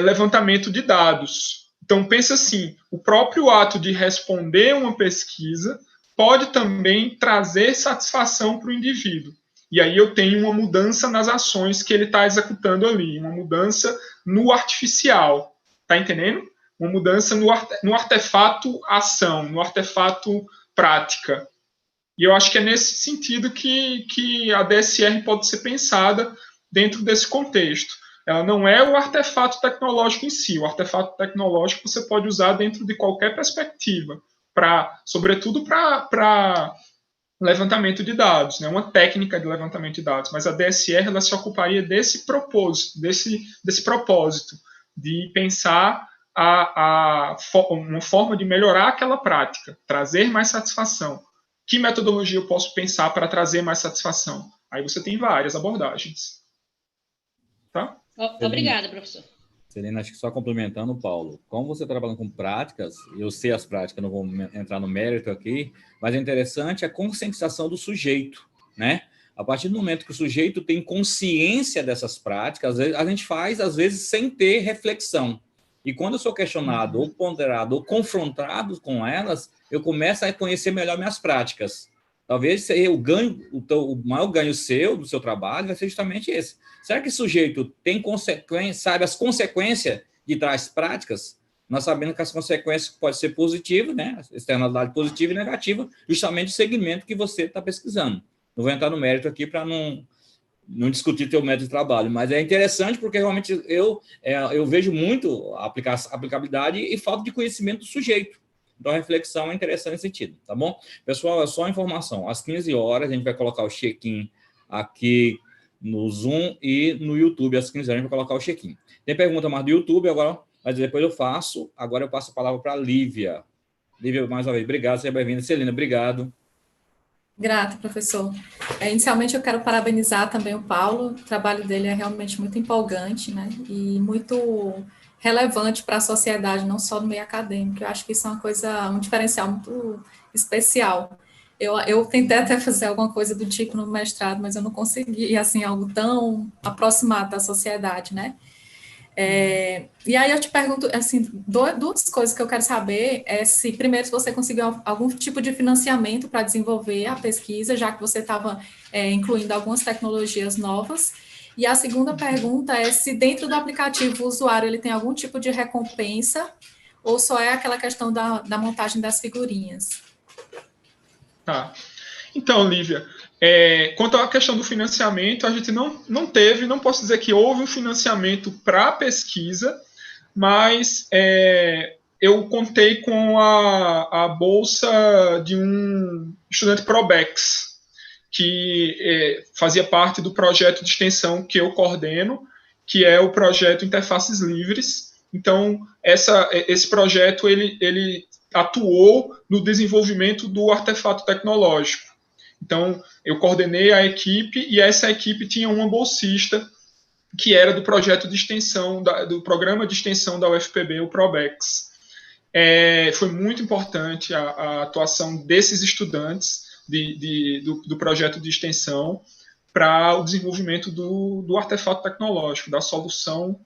levantamento de dados. Então, pensa assim, o próprio ato de responder uma pesquisa pode também trazer satisfação para o indivíduo. E aí eu tenho uma mudança nas ações que ele está executando ali, uma mudança no artificial, tá entendendo? Uma mudança no artefato ação, no artefato prática. E eu acho que é nesse sentido que a DSR pode ser pensada dentro desse contexto. Ela não é o artefato tecnológico em si. O artefato tecnológico você pode usar dentro de qualquer perspectiva, sobretudo para levantamento de dados, né? Uma técnica de levantamento de dados. Mas a DSR ela se ocuparia desse propósito, desse propósito de pensar uma forma de melhorar aquela prática, trazer mais satisfação. Que metodologia eu posso pensar para trazer mais satisfação? Aí você tem várias abordagens. Tá? Obrigada, professor. Celina, acho que só complementando, Paulo, como você trabalha com práticas, eu sei as práticas, não vou entrar no mérito aqui, mas é interessante a conscientização do sujeito, né? A partir do momento que o sujeito tem consciência dessas práticas, a gente faz, às vezes, sem ter reflexão. E quando eu sou questionado, ou ponderado, ou confrontado com elas, eu começo a conhecer melhor minhas práticas. Talvez o maior ganho do seu trabalho, vai ser justamente esse. Será que o sujeito tem consequências, sabe as consequências de tais práticas? Nós sabemos que as consequências podem ser positivas, né? Externalidade positiva e negativa, justamente o segmento que você está pesquisando. Não vou entrar no mérito aqui para não discutir teu método de trabalho, mas é interessante porque realmente eu vejo muito a aplicabilidade e falta de conhecimento do sujeito. Então, a reflexão é interessante nesse sentido, tá bom? Pessoal, é só informação. Às 15 horas, a gente vai colocar o check-in aqui no Zoom e no YouTube, se quiserem, para colocar o check-in. Tem pergunta mais do YouTube agora, mas depois eu faço. Agora eu passo a palavra para a Lívia. Lívia, mais uma vez, obrigado, seja bem-vinda. Celina, obrigado. Grata, professor. Inicialmente, eu quero parabenizar também o Paulo. O trabalho dele é realmente muito empolgante, né? E muito relevante para a sociedade, não só no meio acadêmico. Eu acho que isso é um diferencial muito especial. Eu tentei até fazer alguma coisa do tipo no mestrado, mas eu não consegui, assim, algo tão aproximado da sociedade, né? E aí eu te pergunto, assim, duas coisas que eu quero saber é se, primeiro, se você conseguiu algum tipo de financiamento para desenvolver a pesquisa, já que você estava incluindo algumas tecnologias novas, e a segunda pergunta é se dentro do aplicativo o usuário ele tem algum tipo de recompensa ou só é aquela questão da montagem das figurinhas. Tá. Então, Lívia, quanto à questão do financiamento, a gente não teve, não posso dizer que houve um financiamento para a pesquisa, mas eu contei com a bolsa de um estudante Probex, que fazia parte do projeto de extensão que eu coordeno, que é o projeto Interfaces Livres. Então, esse projeto ele atuou no desenvolvimento do artefato tecnológico. Então, eu coordenei a equipe e essa equipe tinha uma bolsista que era do projeto de extensão, do programa de extensão da UFPB, o Probex. Foi muito importante a atuação desses estudantes do projeto de extensão para o desenvolvimento do artefato tecnológico, da solução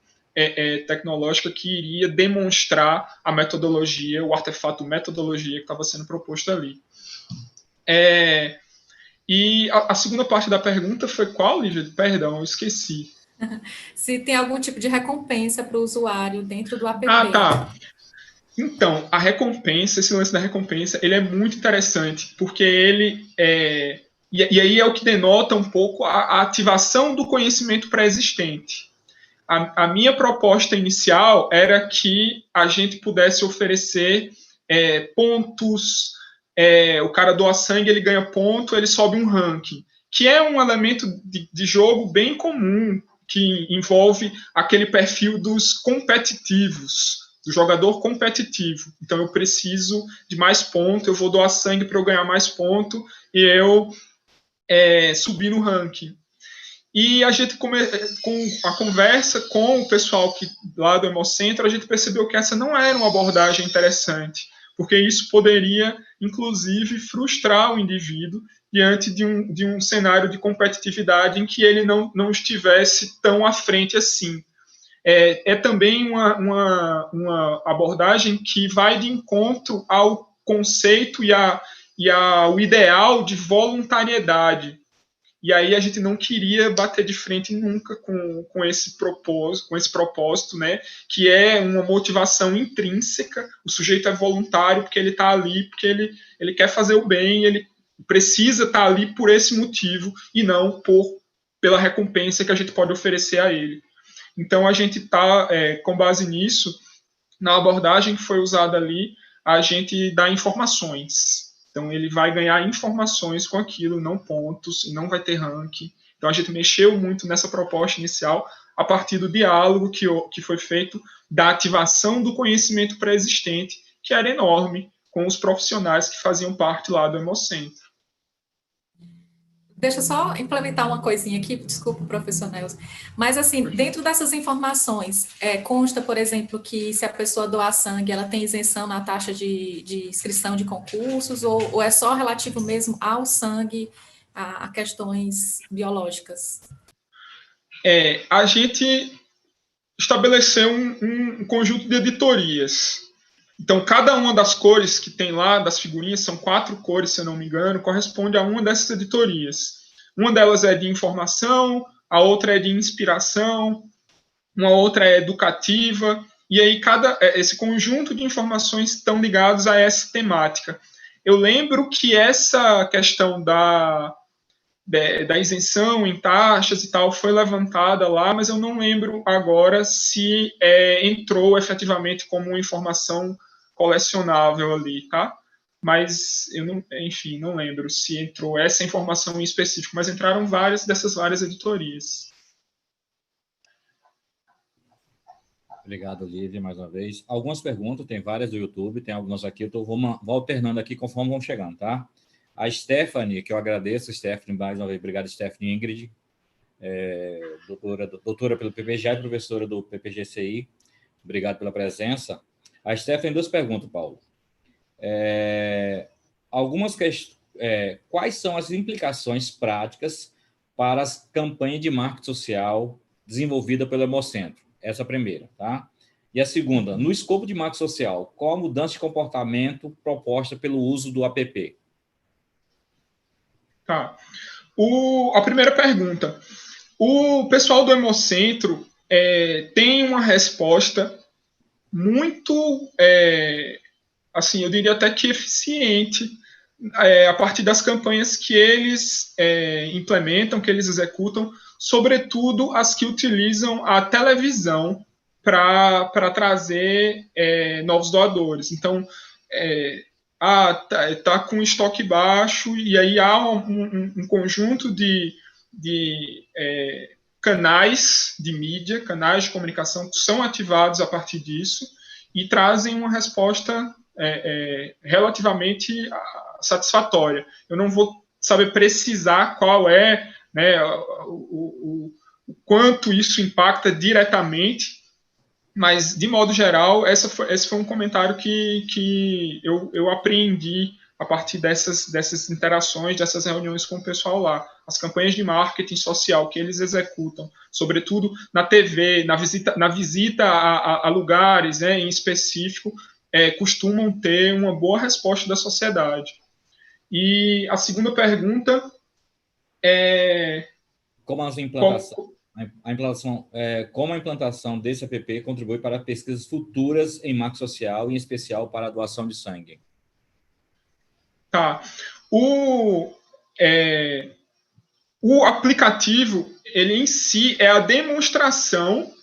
tecnológica que iria demonstrar a metodologia, o artefato metodologia que estava sendo proposto ali. E a segunda parte da pergunta foi qual, Lívia? Perdão, eu esqueci. Se tem algum tipo de recompensa para o usuário dentro do app. Ah, tá. Então, a recompensa, esse lance da recompensa, ele é muito interessante, porque ele e aí é o que denota um pouco a ativação do conhecimento pré-existente. A minha proposta inicial era que a gente pudesse oferecer pontos, o cara doa sangue, ele ganha ponto, ele sobe um ranking, que é um elemento de jogo bem comum, que envolve aquele perfil dos competitivos, do jogador competitivo. Então, eu preciso de mais ponto, eu vou doar sangue para eu ganhar mais ponto e eu subir no ranking. E a gente, com a conversa com o pessoal lá do Hemocentro, a gente percebeu que essa não era uma abordagem interessante, porque isso poderia, inclusive, frustrar o indivíduo diante de um cenário de competitividade em que ele não estivesse tão à frente assim. Também uma abordagem que vai de encontro ao conceito e ao ideal de voluntariedade. E aí a gente não queria bater de frente nunca com esse propósito, né, que é uma motivação intrínseca. O sujeito é voluntário porque ele está ali, porque ele quer fazer o bem, ele precisa estar ali por esse motivo e não pela recompensa que a gente pode oferecer a ele. Então, a gente está, com base nisso, na abordagem que foi usada ali, a gente dá informações. Então, ele vai ganhar informações com aquilo, não pontos, e não vai ter ranking. Então, a gente mexeu muito nessa proposta inicial, a partir do diálogo que foi feito da ativação do conhecimento pré-existente, que era enorme, com os profissionais que faziam parte lá do Hemocentro. Deixa eu só implementar uma coisinha aqui, desculpa, professor Nelson, mas assim, dentro dessas informações, consta, por exemplo, que se a pessoa doar sangue, ela tem isenção na taxa de inscrição de concursos, ou é só relativo mesmo ao sangue, a questões biológicas? A gente estabeleceu um conjunto de editorias. Então, cada uma das cores que tem lá, das figurinhas, são 4 cores, se eu não me engano, corresponde a uma dessas editorias. Uma delas é de informação, a outra é de inspiração, uma outra é educativa, e aí esse conjunto de informações estão ligados a essa temática. Eu lembro que essa questão da isenção em taxas e tal foi levantada lá, mas eu não lembro agora se entrou efetivamente como uma informação colecionável ali, tá? mas eu não, enfim, não lembro se entrou essa informação em específico, mas entraram várias dessas várias editorias. Obrigado, Lívia, mais uma vez. Algumas perguntas, tem várias do YouTube, tem algumas aqui, eu vou alternando aqui conforme vão chegando, tá? A Stephanie, que eu agradeço, Stephanie, mais uma vez, obrigado, Stephanie Ingrid, doutora pelo PPG e professora do PPGCI, obrigado pela presença. A Stephanie, duas perguntas, Paulo. Quais são as implicações práticas para as campanhas de marketing social desenvolvida pelo Hemocentro? Essa é a primeira, tá? E a segunda, no escopo de marketing social, qual a mudança de comportamento proposta pelo uso do app? Tá. A primeira pergunta. O pessoal do Hemocentro tem uma resposta muito, assim, eu diria até que eficiente, a partir das campanhas que eles implementam, que eles executam, sobretudo as que utilizam a televisão para trazer novos doadores. Então, tá com estoque baixo, e aí há um conjunto de canais de mídia, canais de comunicação que são ativados a partir disso e trazem uma resposta relativamente satisfatória. Eu não vou saber precisar qual é, né, o quanto isso impacta diretamente, mas, de modo geral, esse foi um comentário que eu apreendi a partir dessas interações, dessas reuniões com o pessoal lá. As campanhas de marketing social que eles executam, sobretudo na TV, na visita a lugares, em específico, costumam ter uma boa resposta da sociedade. E a segunda pergunta é... Como a implantação desse app contribui para pesquisas futuras em marketing social, em especial para a doação de sangue? Tá. O aplicativo, ele em si é a demonstração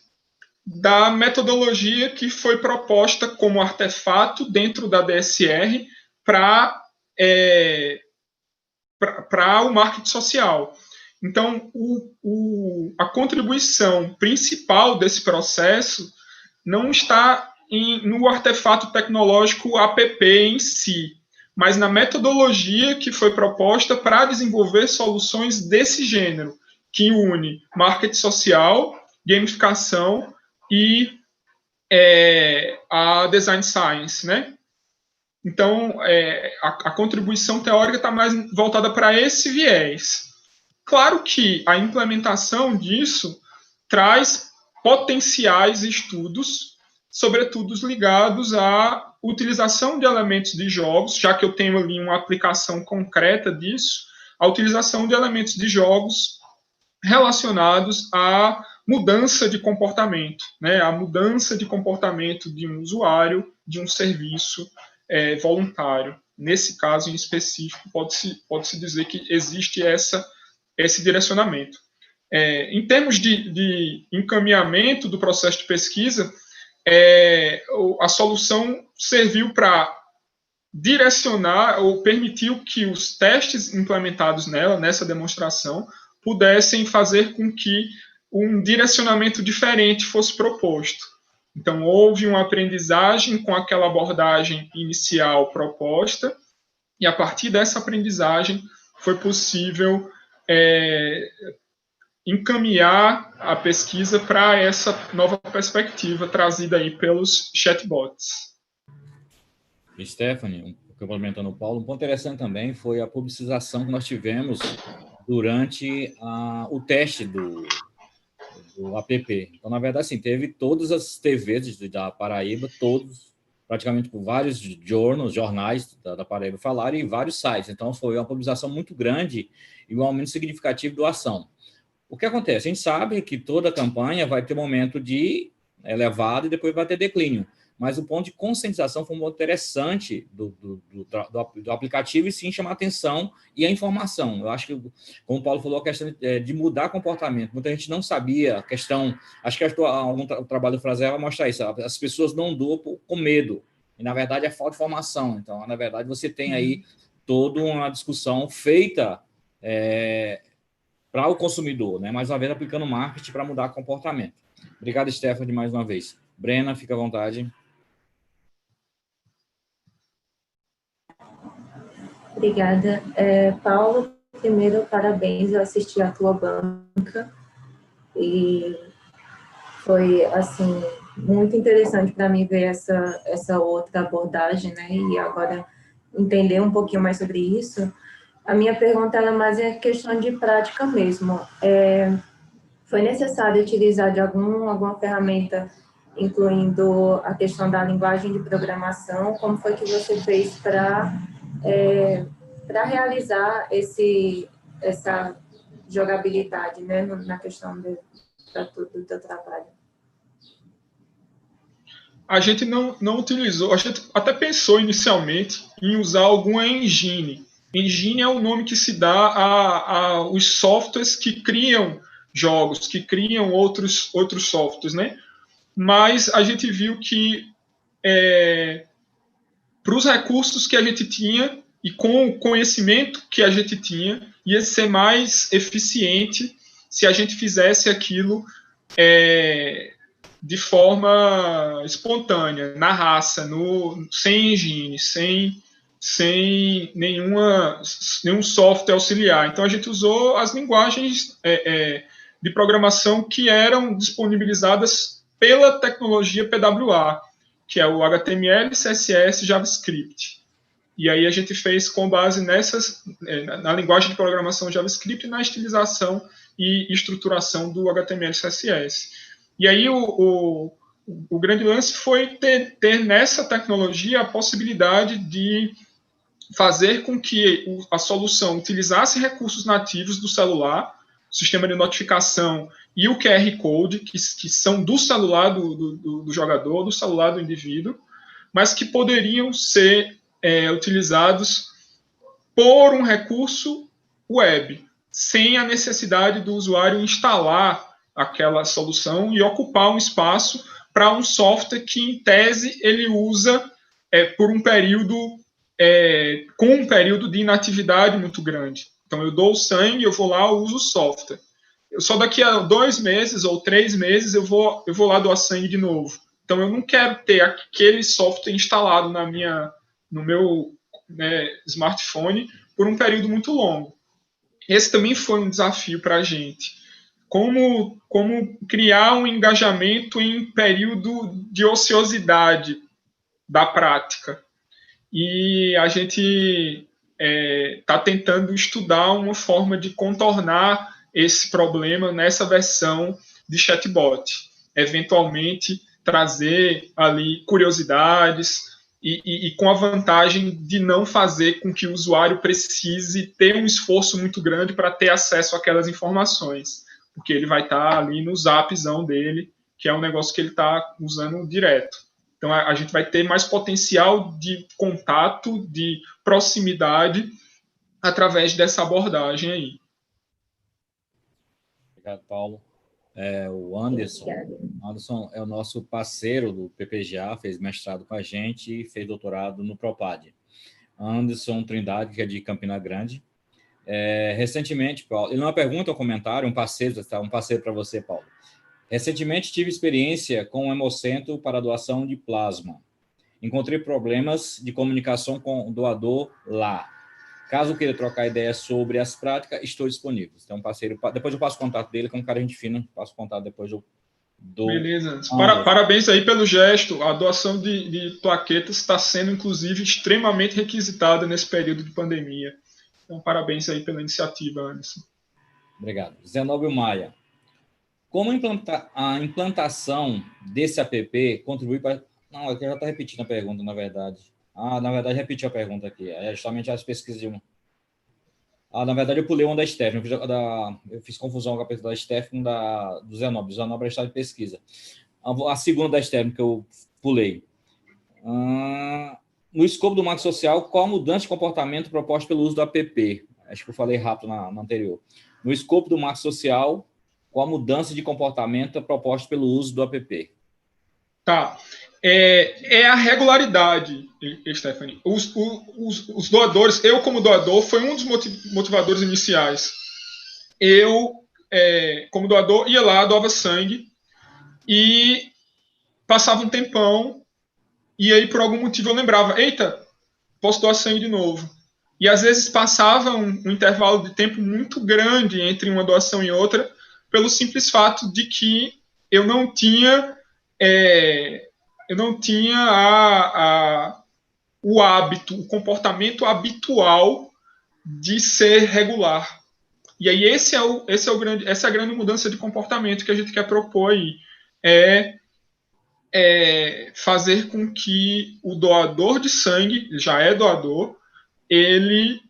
da metodologia que foi proposta como artefato dentro da DSR para o marketing social. Então, a contribuição principal desse processo não está no artefato tecnológico app em si, mas na metodologia que foi proposta para desenvolver soluções desse gênero, que une marketing social, gamificação e a design science, né? Então, a contribuição teórica está mais voltada para esse viés. Claro que a implementação disso traz potenciais estudos, sobretudo ligados à utilização de elementos de jogos, já que eu tenho ali uma aplicação concreta disso, a utilização de elementos de jogos relacionados à mudança de comportamento, né? A mudança de comportamento de um usuário de um serviço voluntário. Nesse caso em específico, pode-se dizer que existe esse direcionamento. Em termos de encaminhamento do processo de pesquisa, a solução serviu para direcionar ou permitiu que os testes implementados nessa demonstração, pudessem fazer com que um direcionamento diferente fosse proposto. Então, houve uma aprendizagem com aquela abordagem inicial proposta, e a partir dessa aprendizagem foi possível encaminhar a pesquisa para essa nova perspectiva trazida aí pelos chatbots. Stephanie, complementando o Paulo, um ponto interessante também foi a publicização que nós tivemos durante o teste do app. Então, na verdade, assim, teve todas as TVs da Paraíba, praticamente por vários jornais da Paraíba falaram, e vários sites. Então, foi uma publicização muito grande e um aumento significativo da ação. O que acontece? A gente sabe que toda campanha vai ter momento de elevado e depois vai ter declínio. Mas o ponto de conscientização foi um ponto interessante do aplicativo, e sim chamar a atenção e a informação. Eu acho que, como o Paulo falou, a questão de mudar comportamento. Muita gente não sabia a questão. Acho que o trabalho do Fraser vai mostrar isso. As pessoas não doam com medo. E, na verdade, é falta de formação. Então, na verdade, você tem aí toda uma discussão feita para o consumidor, né? Mais uma vez, aplicando marketing para mudar comportamento. Obrigado, Stephanie, mais uma vez. Brena, fica à vontade. Obrigada. Paulo, primeiro, parabéns. Eu assisti a tua banca e foi, assim, muito interessante para mim ver essa outra abordagem, né? E agora entender um pouquinho mais sobre isso. A minha pergunta ela mais é questão de prática mesmo. Foi necessário utilizar de alguma ferramenta, incluindo a questão da linguagem de programação? Como foi que você fez para realizar essa jogabilidade, né, na questão do teu trabalho? A gente não utilizou, a gente até pensou inicialmente em usar alguma engine. Engine é o nome que se dá aos softwares que criam jogos, que criam outros softwares, né? Mas a gente viu que para os recursos que a gente tinha e com o conhecimento que a gente tinha, ia ser mais eficiente se a gente fizesse aquilo de forma espontânea, na raça, sem engine, sem nenhum software auxiliar. Então, a gente usou as linguagens de programação que eram disponibilizadas pela tecnologia PWA, que é o HTML, CSS, JavaScript. E aí a gente fez com base na linguagem de programação JavaScript, na estilização e estruturação do HTML e CSS. E aí o grande lance foi ter nessa tecnologia a possibilidade de fazer com que a solução utilizasse recursos nativos do celular, sistema de notificação e o QR Code, que são do celular do jogador, do celular do indivíduo, mas que poderiam ser utilizados por um recurso web, sem a necessidade do usuário instalar aquela solução e ocupar um espaço para um software que, em tese, ele usa por um período, com um período de inatividade muito grande. Então, eu dou o sangue, eu vou lá, eu uso o software. Só daqui a 2 meses ou 3 meses eu vou lá doar sangue de novo. Então, eu não quero ter aquele software instalado no meu smartphone por um período muito longo. Esse também foi um desafio para a gente. Como criar um engajamento em período de ociosidade da prática. E a gente está tentando estudar uma forma de contornar esse problema nessa versão de chatbot. Eventualmente, trazer ali curiosidades e com a vantagem de não fazer com que o usuário precise ter um esforço muito grande para ter acesso àquelas informações, porque ele vai estar ali no zapzão dele, que é um negócio que ele está usando direto. Então, a gente vai ter mais potencial de contato, de proximidade, através dessa abordagem aí. Obrigado, Paulo. O Anderson é o nosso parceiro do PPGA, fez mestrado com a gente e fez doutorado no Propad. Anderson Trindade, que é de Campina Grande. Recentemente, Paulo, ele não é uma pergunta ou comentário, um parceiro para você, Paulo. Recentemente tive experiência com o Hemocentro para doação de plasma. Encontrei problemas de comunicação com o doador lá. Caso queira trocar ideias sobre as práticas, estou disponível. Então, parceiro, depois eu passo o contato dele, que é um cara gente fina, passo o contato depois do... Beleza. Parabéns aí pelo gesto. A doação de plaquetas está sendo, inclusive, extremamente requisitada nesse período de pandemia. Então, parabéns aí pela iniciativa, Anderson. Obrigado. Zenóbio Maia. Como a implantação desse app contribui para... Não, eu já estou repetindo a pergunta, na verdade. Na verdade, repeti a pergunta aqui. É justamente as pesquisas de uma... na verdade, eu pulei uma da Stephanie. Eu fiz confusão com a pesquisa da Stephanie do Zenóbio. O Zenóbio é estado de pesquisa. A segunda da Stephanie que eu pulei. No escopo do marketing social, qual a mudança de comportamento proposta pelo uso do app? Acho que eu falei rápido na anterior. No escopo do marketing social, qual a mudança de comportamento proposta pelo uso do app? Tá. é a regularidade, Stephanie. Os doadores, eu como doador, foi um dos motivadores iniciais. Eu, como doador, ia lá, doava sangue e passava um tempão e aí, por algum motivo, eu lembrava, eita, posso doar sangue de novo. E às vezes passava um intervalo de tempo muito grande entre uma doação e outra, pelo simples fato de que eu não tinha o hábito, o comportamento habitual de ser regular. E aí essa é a grande mudança de comportamento que a gente quer propor aí. Fazer com que o doador de sangue, já é doador, ele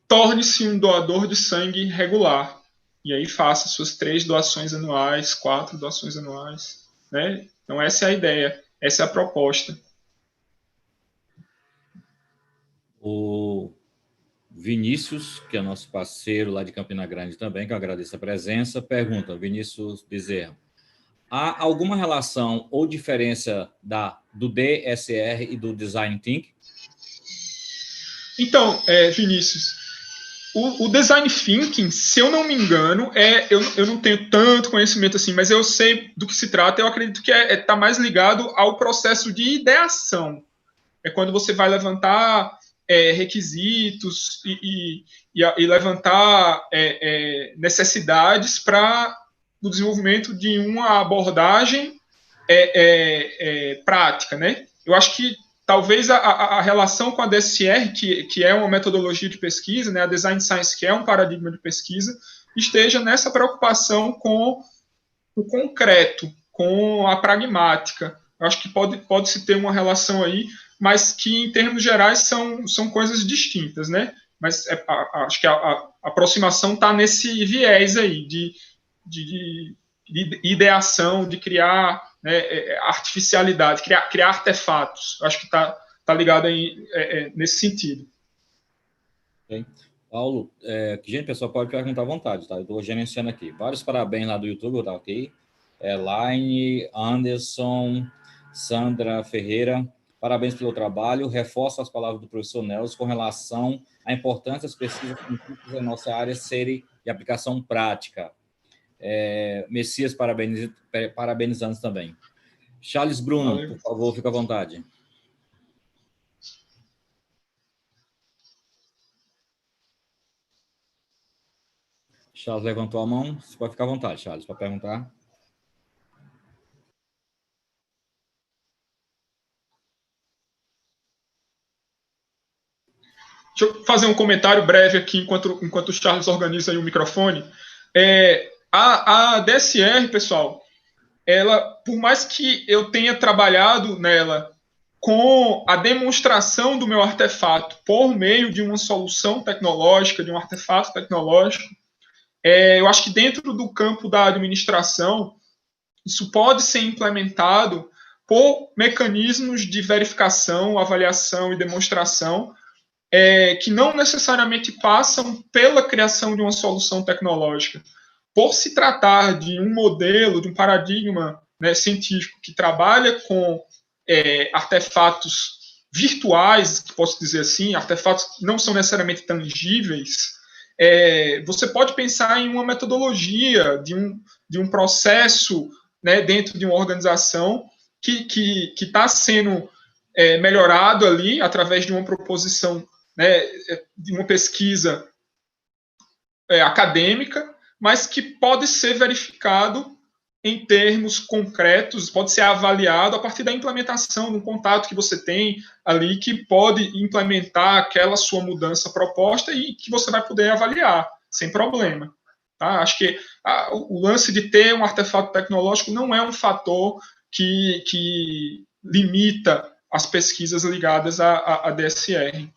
torne-se um doador de sangue regular. E aí faça suas 3 doações anuais, 4 doações anuais. Né? Então essa é a ideia, essa é a proposta. O Vinícius, que é nosso parceiro lá de Campina Grande também, que eu agradeço a presença, pergunta, Vinícius Bezerra, há alguma relação ou diferença do DSR e do Design Thinking? Então, Vinícius, o Design Thinking, se eu não me engano, eu não tenho tanto conhecimento assim, mas eu sei do que se trata, eu acredito que está mais ligado ao processo de ideação. É quando você vai levantar requisitos e levantar necessidades para o desenvolvimento de uma abordagem prática, né? Eu acho que talvez a relação com a DSR, que é uma metodologia de pesquisa, né, a Design Science, que é um paradigma de pesquisa, esteja nessa preocupação com o concreto, com a pragmática. Eu acho que pode-se ter uma relação aí, mas que, em termos gerais, são coisas distintas, né? Mas acho que a aproximação está nesse viés aí de ideação, de criar artificialidade, criar artefatos. Acho que está ligado aí nesse sentido. Okay. Paulo, gente, pessoal, pode perguntar à vontade, tá? Eu estou gerenciando aqui. Vários parabéns lá do YouTube, tá ok? Elaine, Anderson, Sandra Ferreira, parabéns pelo trabalho. Reforço as palavras do professor Nelson com relação à importância das pesquisas científicas em nossa área serem de aplicação prática. Messias parabenizando também. Charles Bruno, valeu. Por favor, fica à vontade. Charles levantou a mão, você pode ficar à vontade, Charles, para perguntar. Deixa eu fazer um comentário breve aqui, enquanto o Charles organiza aí o microfone. A DSR, pessoal, ela, por mais que eu tenha trabalhado nela com a demonstração do meu artefato por meio de uma solução tecnológica, de um artefato tecnológico, eu acho que dentro do campo da administração, isso pode ser implementado por mecanismos de verificação, avaliação e demonstração, que não necessariamente passam pela criação de uma solução tecnológica. Por se tratar de um modelo, de um paradigma, né, científico que trabalha com artefatos virtuais, posso dizer assim, artefatos que não são necessariamente tangíveis, você pode pensar em uma metodologia, de um processo, né, dentro de uma organização que está sendo melhorado ali através de uma proposição, né, de uma pesquisa acadêmica, mas que pode ser verificado em termos concretos, pode ser avaliado a partir da implementação, do contato que você tem ali, que pode implementar aquela sua mudança proposta e que você vai poder avaliar, sem problema. Tá? Acho que o lance de ter um artefato tecnológico não é um fator que limita as pesquisas ligadas à DSR.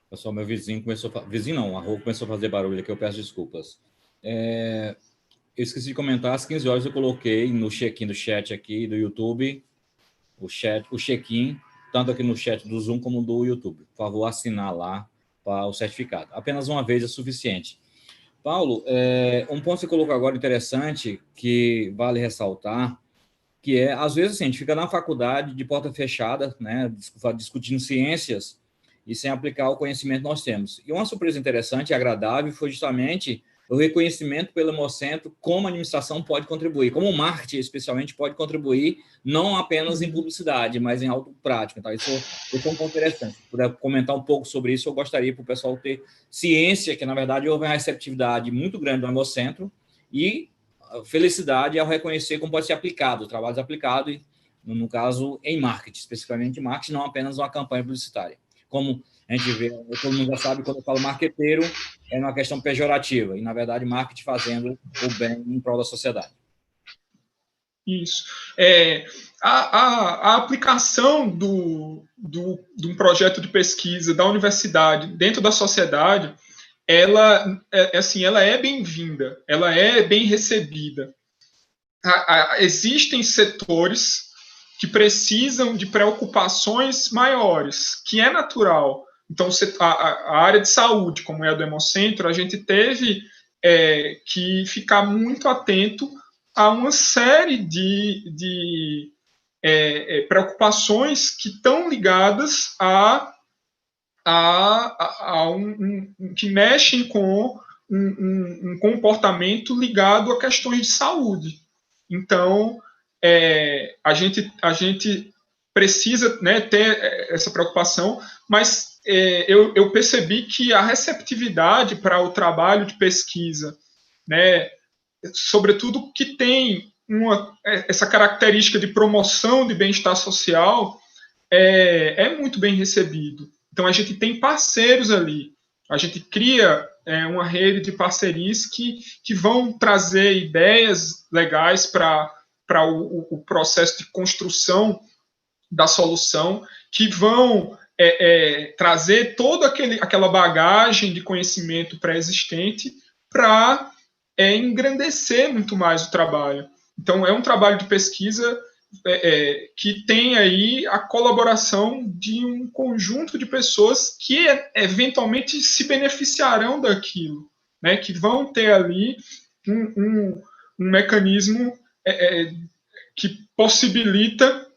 Pessoal, meu vizinho começou a... Vizinho não, a rua começou a fazer barulho aqui, eu peço desculpas. Eu esqueci de comentar, às 15 horas eu coloquei no check-in do chat aqui do YouTube, o check-in, tanto aqui no chat do Zoom como do YouTube. Por favor, assinar lá para o certificado. Apenas uma vez é suficiente. Paulo, um ponto que você colocou agora interessante, que vale ressaltar, que é, às vezes, assim, a gente fica na faculdade de porta fechada, né, discutindo ciências e sem aplicar o conhecimento que nós temos. E uma surpresa interessante e agradável foi justamente o reconhecimento pelo Hemocentro como a administração pode contribuir, como o marketing, especialmente, pode contribuir não apenas em publicidade, mas em autoprática. Então, isso é um ponto interessante. Se puder comentar um pouco sobre isso, eu gostaria para o pessoal ter ciência que, na verdade, houve uma receptividade muito grande do Hemocentro e felicidade ao reconhecer como pode ser aplicado, trabalhos aplicados, no caso, em marketing, especificamente em marketing, não apenas uma campanha publicitária. Como a gente vê, todo mundo já sabe, quando eu falo marqueteiro, é uma questão pejorativa, e, na verdade, marketing fazendo o bem em prol da sociedade. Isso. A aplicação de um projeto de pesquisa da universidade dentro da sociedade, ela é bem-vinda, ela é bem recebida. Existem setores que precisam de preocupações maiores, que é natural. Então, a área de saúde, como é a do Hemocentro, a gente teve que ficar muito atento a uma série de preocupações que estão ligadas que mexem com um comportamento ligado a questões de saúde. Então, a gente precisa, né, ter essa preocupação, mas eu percebi que a receptividade para o trabalho de pesquisa, né, sobretudo que tem essa característica de promoção de bem-estar social, é muito bem recebido. Então, a gente tem parceiros ali, a gente cria uma rede de parcerias que vão trazer ideias legais para o processo de construção da solução, que vão trazer toda aquela bagagem de conhecimento pré-existente para engrandecer muito mais o trabalho. Então, é um trabalho de pesquisa que tem aí a colaboração de um conjunto de pessoas que eventualmente se beneficiarão daquilo, né, que vão ter ali um mecanismo que possibilita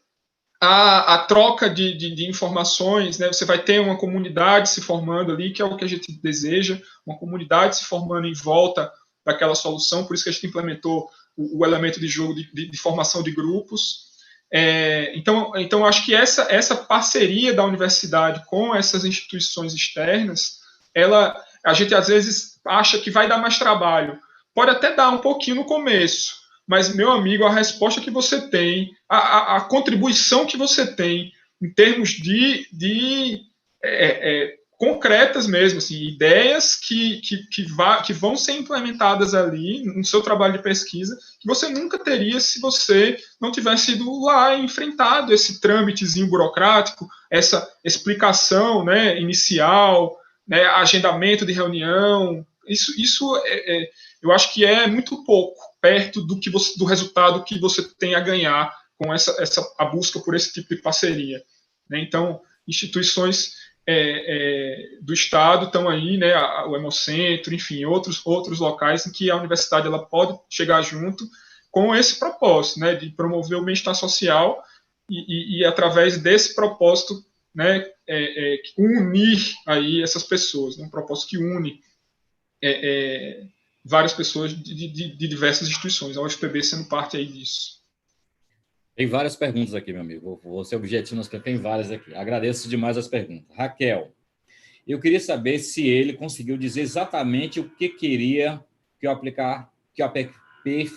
a troca de informações, né? Você vai ter uma comunidade se formando ali, que é o que a gente deseja, uma comunidade se formando em volta daquela solução, por isso que a gente implementou o elemento de jogo de formação de grupos. Então, acho que essa parceria da universidade com essas instituições externas, a gente às vezes acha que vai dar mais trabalho. Pode até dar um pouquinho no começo, mas, meu amigo, a resposta que você tem, a contribuição que você tem em termos de concretas mesmo, assim, ideias que vão ser implementadas ali no seu trabalho de pesquisa, que você nunca teria se você não tivesse ido lá e enfrentado esse trâmitezinho burocrático, essa explicação, né, inicial, né, agendamento de reunião. Isso eu acho que é muito pouco perto do resultado que você tem a ganhar com a busca por esse tipo de parceria, né? Então, instituições do Estado estão aí, né, o Hemocentro, enfim, outros locais em que a universidade ela pode chegar junto com esse propósito, né, de promover o bem-estar social e através desse propósito, né, unir aí essas pessoas, né, um propósito que une várias pessoas de diversas instituições, a UFPB sendo parte aí disso. Tem várias perguntas aqui, meu amigo. Vou ser objetivo, mas tem várias aqui. Agradeço demais as perguntas. Raquel, eu queria saber se ele conseguiu dizer exatamente o que queria que o app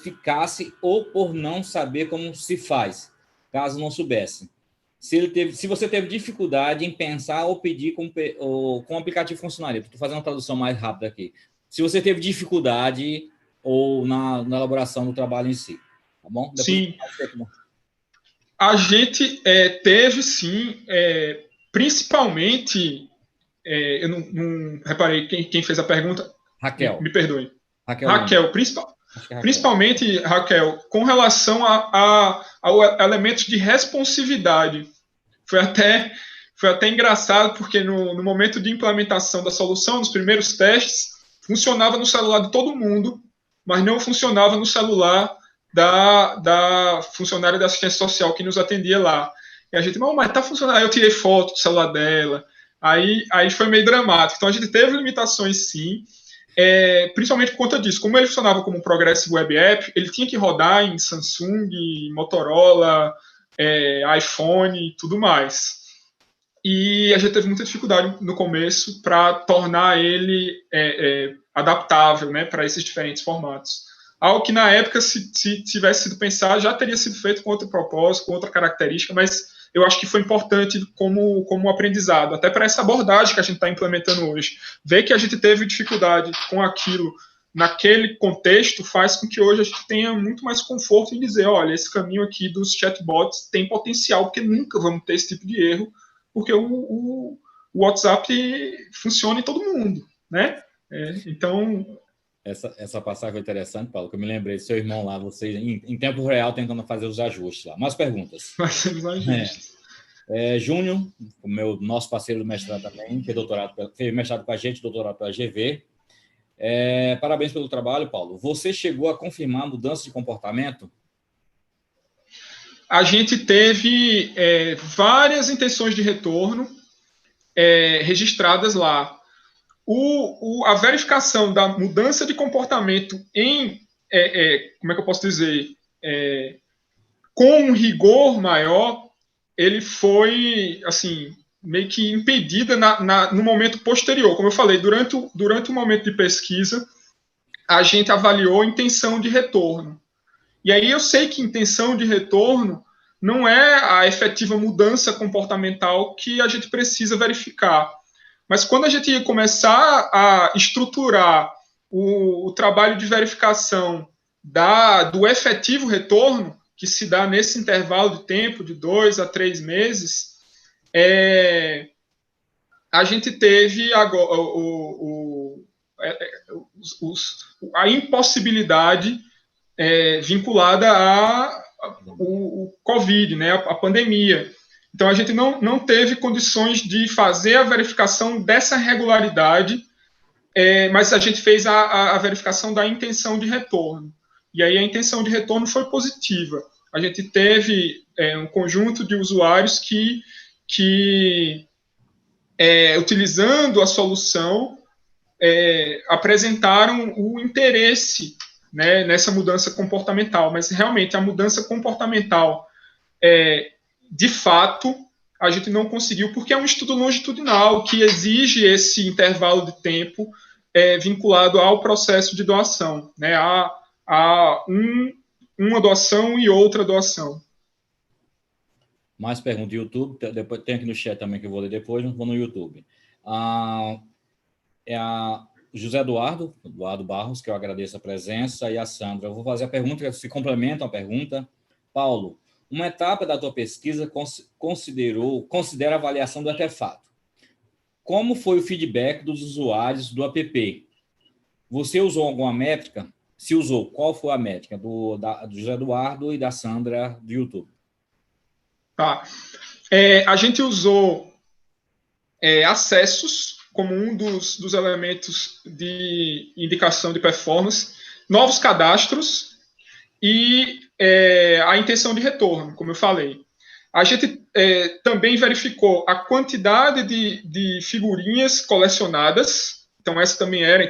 ficasse ou por não saber como se faz, caso não soubesse. Se você teve dificuldade em pensar ou pedir como o aplicativo funcionaria. Estou fazendo uma tradução mais rápida aqui. Se você teve dificuldade ou na elaboração do trabalho em si. Tá bom? Depois sim. A gente teve, sim, principalmente, eu não reparei quem fez a pergunta. Raquel. Me perdoe. Raquel, principalmente, Raquel, com relação ao elemento de responsividade. Foi até engraçado, porque no momento de implementação da solução, nos primeiros testes, funcionava no celular de todo mundo, mas não funcionava no celular da funcionária da assistência social que nos atendia lá. E a gente, mas tá funcionando. Aí eu tirei foto do celular dela. Aí foi meio dramático. Então a gente teve limitações, sim, principalmente por conta disso. Como ele funcionava como um Progressive Web App, ele tinha que rodar em Samsung, Motorola, iPhone e tudo mais. E a gente teve muita dificuldade no começo para tornar ele adaptável, né, para esses diferentes formatos. Algo que na época, se tivesse sido pensado, já teria sido feito com outro propósito, com outra característica, mas eu acho que foi importante como aprendizado, até para essa abordagem que a gente está implementando hoje. Ver que a gente teve dificuldade com aquilo naquele contexto faz com que hoje a gente tenha muito mais conforto em dizer, olha, esse caminho aqui dos chatbots tem potencial, porque nunca vamos ter esse tipo de erro, porque o WhatsApp funciona em todo mundo, né? Então... Essa passagem foi interessante, Paulo, que eu me lembrei do seu irmão lá, você em tempo real tentando fazer os ajustes lá. Mais perguntas. Fazer os ajustes. Júnior, nosso parceiro do mestrado também, fez mestrado com a gente, doutorado pela GV. Parabéns pelo trabalho, Paulo. Você chegou a confirmar mudança de comportamento? A gente teve várias intenções de retorno registradas lá. A verificação da mudança de comportamento em, como é que eu posso dizer, com um rigor maior, ele foi, assim, meio que impedida no momento posterior. Como eu falei, durante o momento de pesquisa, a gente avaliou intenção de retorno. E aí eu sei que intenção de retorno não é a efetiva mudança comportamental que a gente precisa verificar. Mas quando a gente ia começar a estruturar o trabalho de verificação do efetivo retorno, que se dá nesse intervalo de tempo de 2 a 3 meses, a gente teve a impossibilidade vinculada ao Covid, né, a pandemia. Então, a gente não teve condições de fazer a verificação dessa regularidade, mas a gente fez a verificação da intenção de retorno. E aí a intenção de retorno foi positiva. A gente teve um conjunto de usuários que utilizando a solução, apresentaram o interesse, né, nessa mudança comportamental. Mas, realmente, a mudança comportamental de fato, a gente não conseguiu, porque é um estudo longitudinal que exige esse intervalo de tempo vinculado ao processo de doação, né? Uma doação e outra doação. Mais perguntas do YouTube, depois tem aqui no chat também que eu vou ler depois, vou no YouTube. José Eduardo Barros, que eu agradeço a presença, e a Sandra. Eu vou fazer a pergunta, que se complementa a pergunta. Paulo, uma etapa da tua pesquisa considera a avaliação do artefato. Como foi o feedback dos usuários do app? Você usou alguma métrica? Se usou, qual foi a métrica do José Eduardo e da Sandra do YouTube? Tá. A gente usou acessos como um dos elementos de indicação de performance, novos cadastros e a intenção de retorno, como eu falei. A gente também verificou a quantidade de figurinhas colecionadas, então essa também era,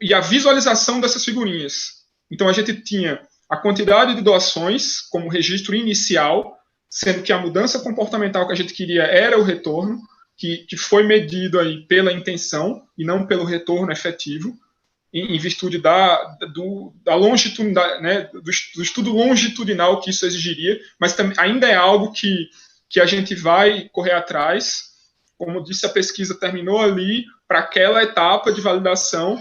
e a visualização dessas figurinhas. Então a gente tinha a quantidade de doações como registro inicial, sendo que a mudança comportamental que a gente queria era o retorno, que foi medido aí pela intenção e não pelo retorno efetivo, em virtude da longitudinalidade, né, do estudo longitudinal que isso exigiria, mas também, ainda é algo que a gente vai correr atrás. Como disse, a pesquisa terminou ali para aquela etapa de validação,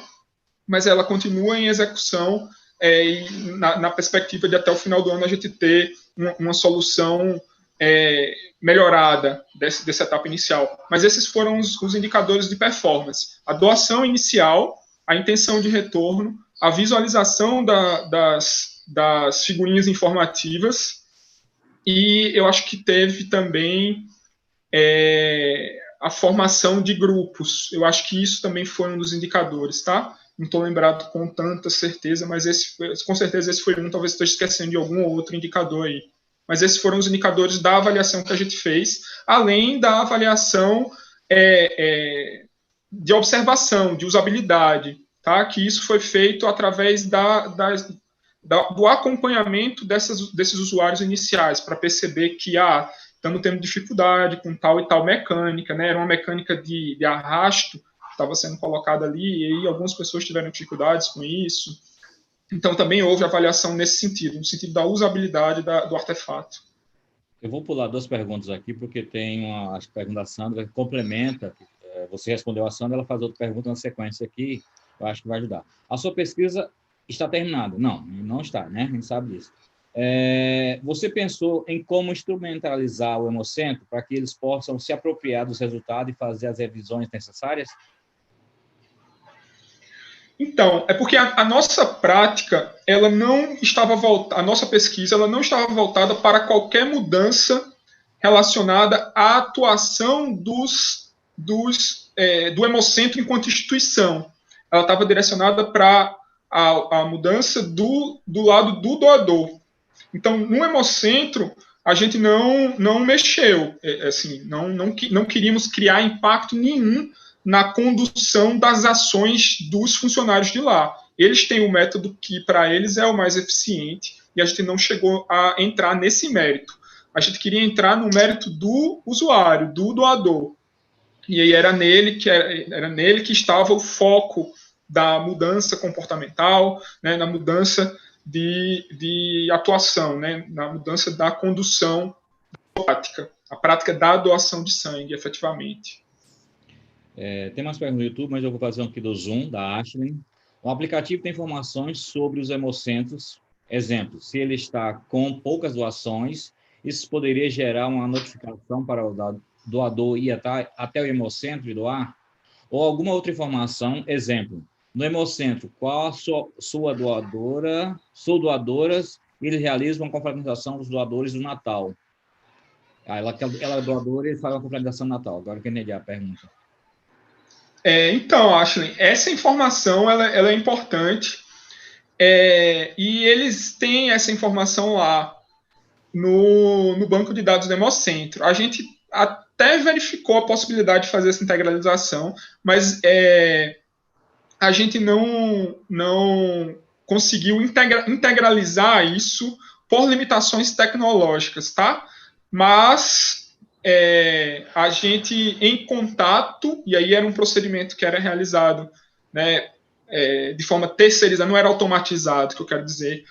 mas ela continua em execução e na perspectiva de até o final do ano a gente ter uma solução melhorada dessa etapa inicial. Mas esses foram os indicadores de performance. A doação inicial, a intenção de retorno, a visualização das figurinhas informativas, e eu acho que teve também a formação de grupos. Eu acho que isso também foi um dos indicadores, tá? não estou lembrado com tanta certeza, mas com certeza esse foi um, talvez esteja esquecendo de algum outro indicador aí. Mas esses foram os indicadores da avaliação que a gente fez, além da avaliação de observação, de usabilidade, tá? Que isso foi feito através do acompanhamento desses usuários iniciais, para perceber que estamos tendo dificuldade com tal e tal mecânica, né? Era uma mecânica de arrasto que estava sendo colocada ali, e aí algumas pessoas tiveram dificuldades com isso. Então, também houve avaliação nesse sentido, no sentido da usabilidade do artefato. Eu vou pular 2 perguntas aqui, porque tem uma pergunta da Sandra que complementa. Você respondeu a Sandra, ela faz outra pergunta na sequência aqui, eu acho que vai ajudar. A sua pesquisa está terminada? Não está, né? A gente sabe disso. Você pensou em como instrumentalizar o Hemocentro para que eles possam se apropriar dos resultados e fazer as revisões necessárias? Então, é porque a nossa prática, ela não estava a nossa pesquisa, ela não estava voltada para qualquer mudança relacionada à atuação do Hemocentro enquanto instituição. Ela estava direcionada para a mudança do lado do doador. Então, no Hemocentro, a gente não mexeu, assim, não queríamos criar impacto nenhum na condução das ações dos funcionários de lá. Eles têm um método que, para eles, é o mais eficiente, e a gente não chegou a entrar nesse mérito. A gente queria entrar no mérito do usuário, do doador. E aí era nele que estava o foco da mudança comportamental, né, na mudança de atuação, né, na mudança da condução prática, a prática da doação de sangue, efetivamente. Tem mais perguntas no YouTube, mas eu vou fazer um aqui do Zoom, da Ashley. O aplicativo tem informações sobre os hemocentros. Exemplo, se ele está com poucas doações, isso poderia gerar uma notificação para o doador ir até o hemocentro e doar? Ou alguma outra informação? Exemplo, no hemocentro, qual a sua doadoras, ele realiza uma confraternização dos doadores do Natal. Ela é doadora e faz uma confraternização do Natal. Agora eu quero entender a pergunta. Então, Ashley, essa informação ela é importante, e eles têm essa informação lá no banco de dados do Hemocentro. A gente até verificou a possibilidade de fazer essa integralização, mas a gente não conseguiu integralizar isso por limitações tecnológicas, tá? Mas a gente, em contato, e aí era um procedimento que era realizado, né, de forma terceirizada, não era automatizado, que eu quero dizer,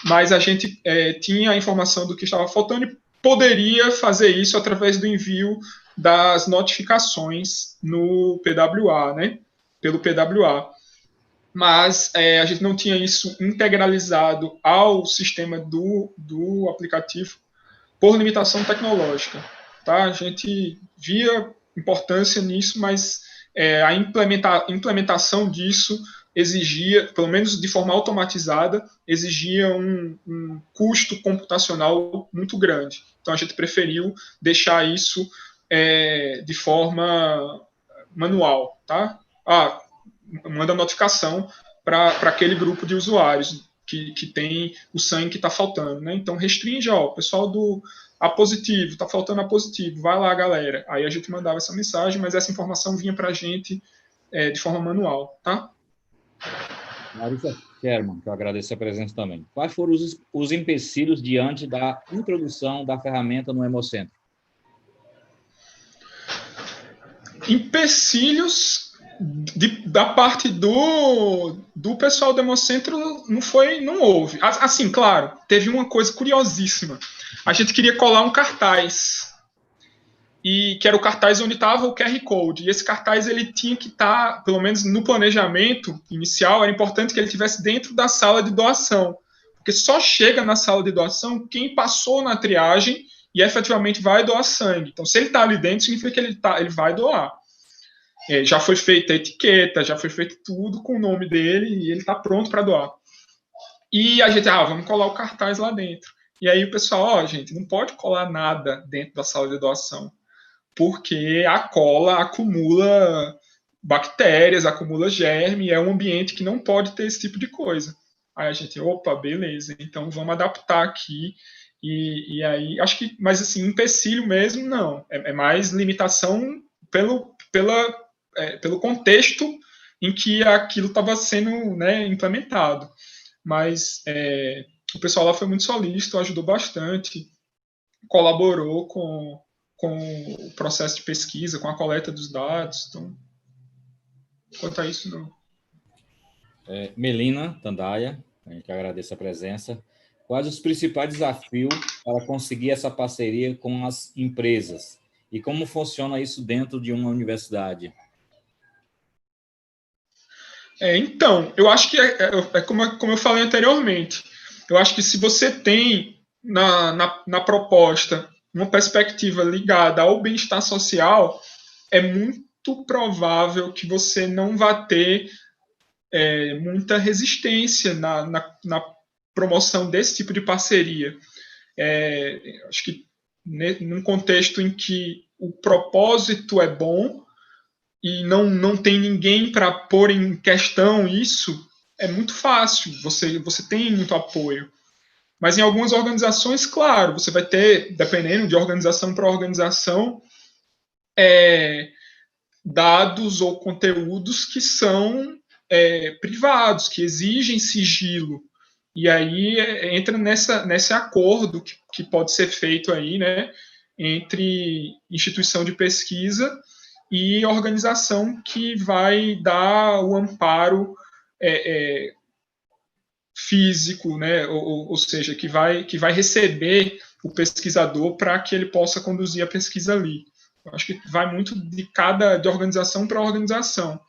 mas a gente tinha a informação do que estava faltando e poderia fazer isso através do envio das notificações no PWA, né, pelo PWA. Mas a gente não tinha isso integralizado ao sistema do aplicativo por limitação tecnológica. Tá? A gente via importância nisso, mas a implementação disso exigia, pelo menos de forma automatizada, exigia um custo computacional muito grande. Então, a gente preferiu deixar isso de forma manual. Tá? Manda notificação para aquele grupo de usuários que tem o sangue que está faltando. Né? Então, restringe, o pessoal do A positivo, está faltando A positivo, vai lá, galera. Aí a gente mandava essa mensagem, mas essa informação vinha para a gente de forma manual, tá? Larissa Sherman, que eu agradeço a presença também. Quais foram os empecilhos diante da introdução da ferramenta no Hemocentro? Empecilhos da parte do pessoal do Hemocentro não houve. Assim, claro, teve uma coisa curiosíssima. A gente queria colar um cartaz, que era o cartaz onde estava o QR Code. E esse cartaz ele tinha que estar, pelo menos no planejamento inicial, era importante que ele estivesse dentro da sala de doação. Porque só chega na sala de doação quem passou na triagem e efetivamente vai doar sangue. Então, se ele está ali dentro, significa que ele vai doar. Já foi feita a etiqueta, já foi feito tudo com o nome dele e ele está pronto para doar. E a gente, vamos colar o cartaz lá dentro. E aí o pessoal, gente, não pode colar nada dentro da sala de doação, porque a cola acumula bactérias, acumula germe, é um ambiente que não pode ter esse tipo de coisa. Aí a gente, opa, beleza, então vamos adaptar aqui. E aí, acho que, mas assim, empecilho mesmo, não. É mais limitação pelo contexto em que aquilo estava sendo, né, implementado. Mas o pessoal lá foi muito solícito, ajudou bastante, colaborou com o processo de pesquisa, com a coleta dos dados. Então, quanto a isso, não. Melina Tandaia, a gente agradece a presença. Quais os principais desafios para conseguir essa parceria com as empresas? E como funciona isso dentro de uma universidade? Então, eu acho que como eu falei anteriormente. Eu acho que se você tem na proposta uma perspectiva ligada ao bem-estar social, é muito provável que você não vá ter muita resistência na promoção desse tipo de parceria. Acho que num contexto em que o propósito é bom e não tem ninguém para pôr em questão isso, é muito fácil, você tem muito apoio. Mas em algumas organizações, claro, você vai ter, dependendo de organização para organização, dados ou conteúdos que são privados, que exigem sigilo. E aí entra nesse acordo que pode ser feito aí, né, entre instituição de pesquisa e organização que vai dar o amparo físico, né, ou seja, que vai receber o pesquisador para que ele possa conduzir a pesquisa ali. Eu acho que vai muito de organização para organização.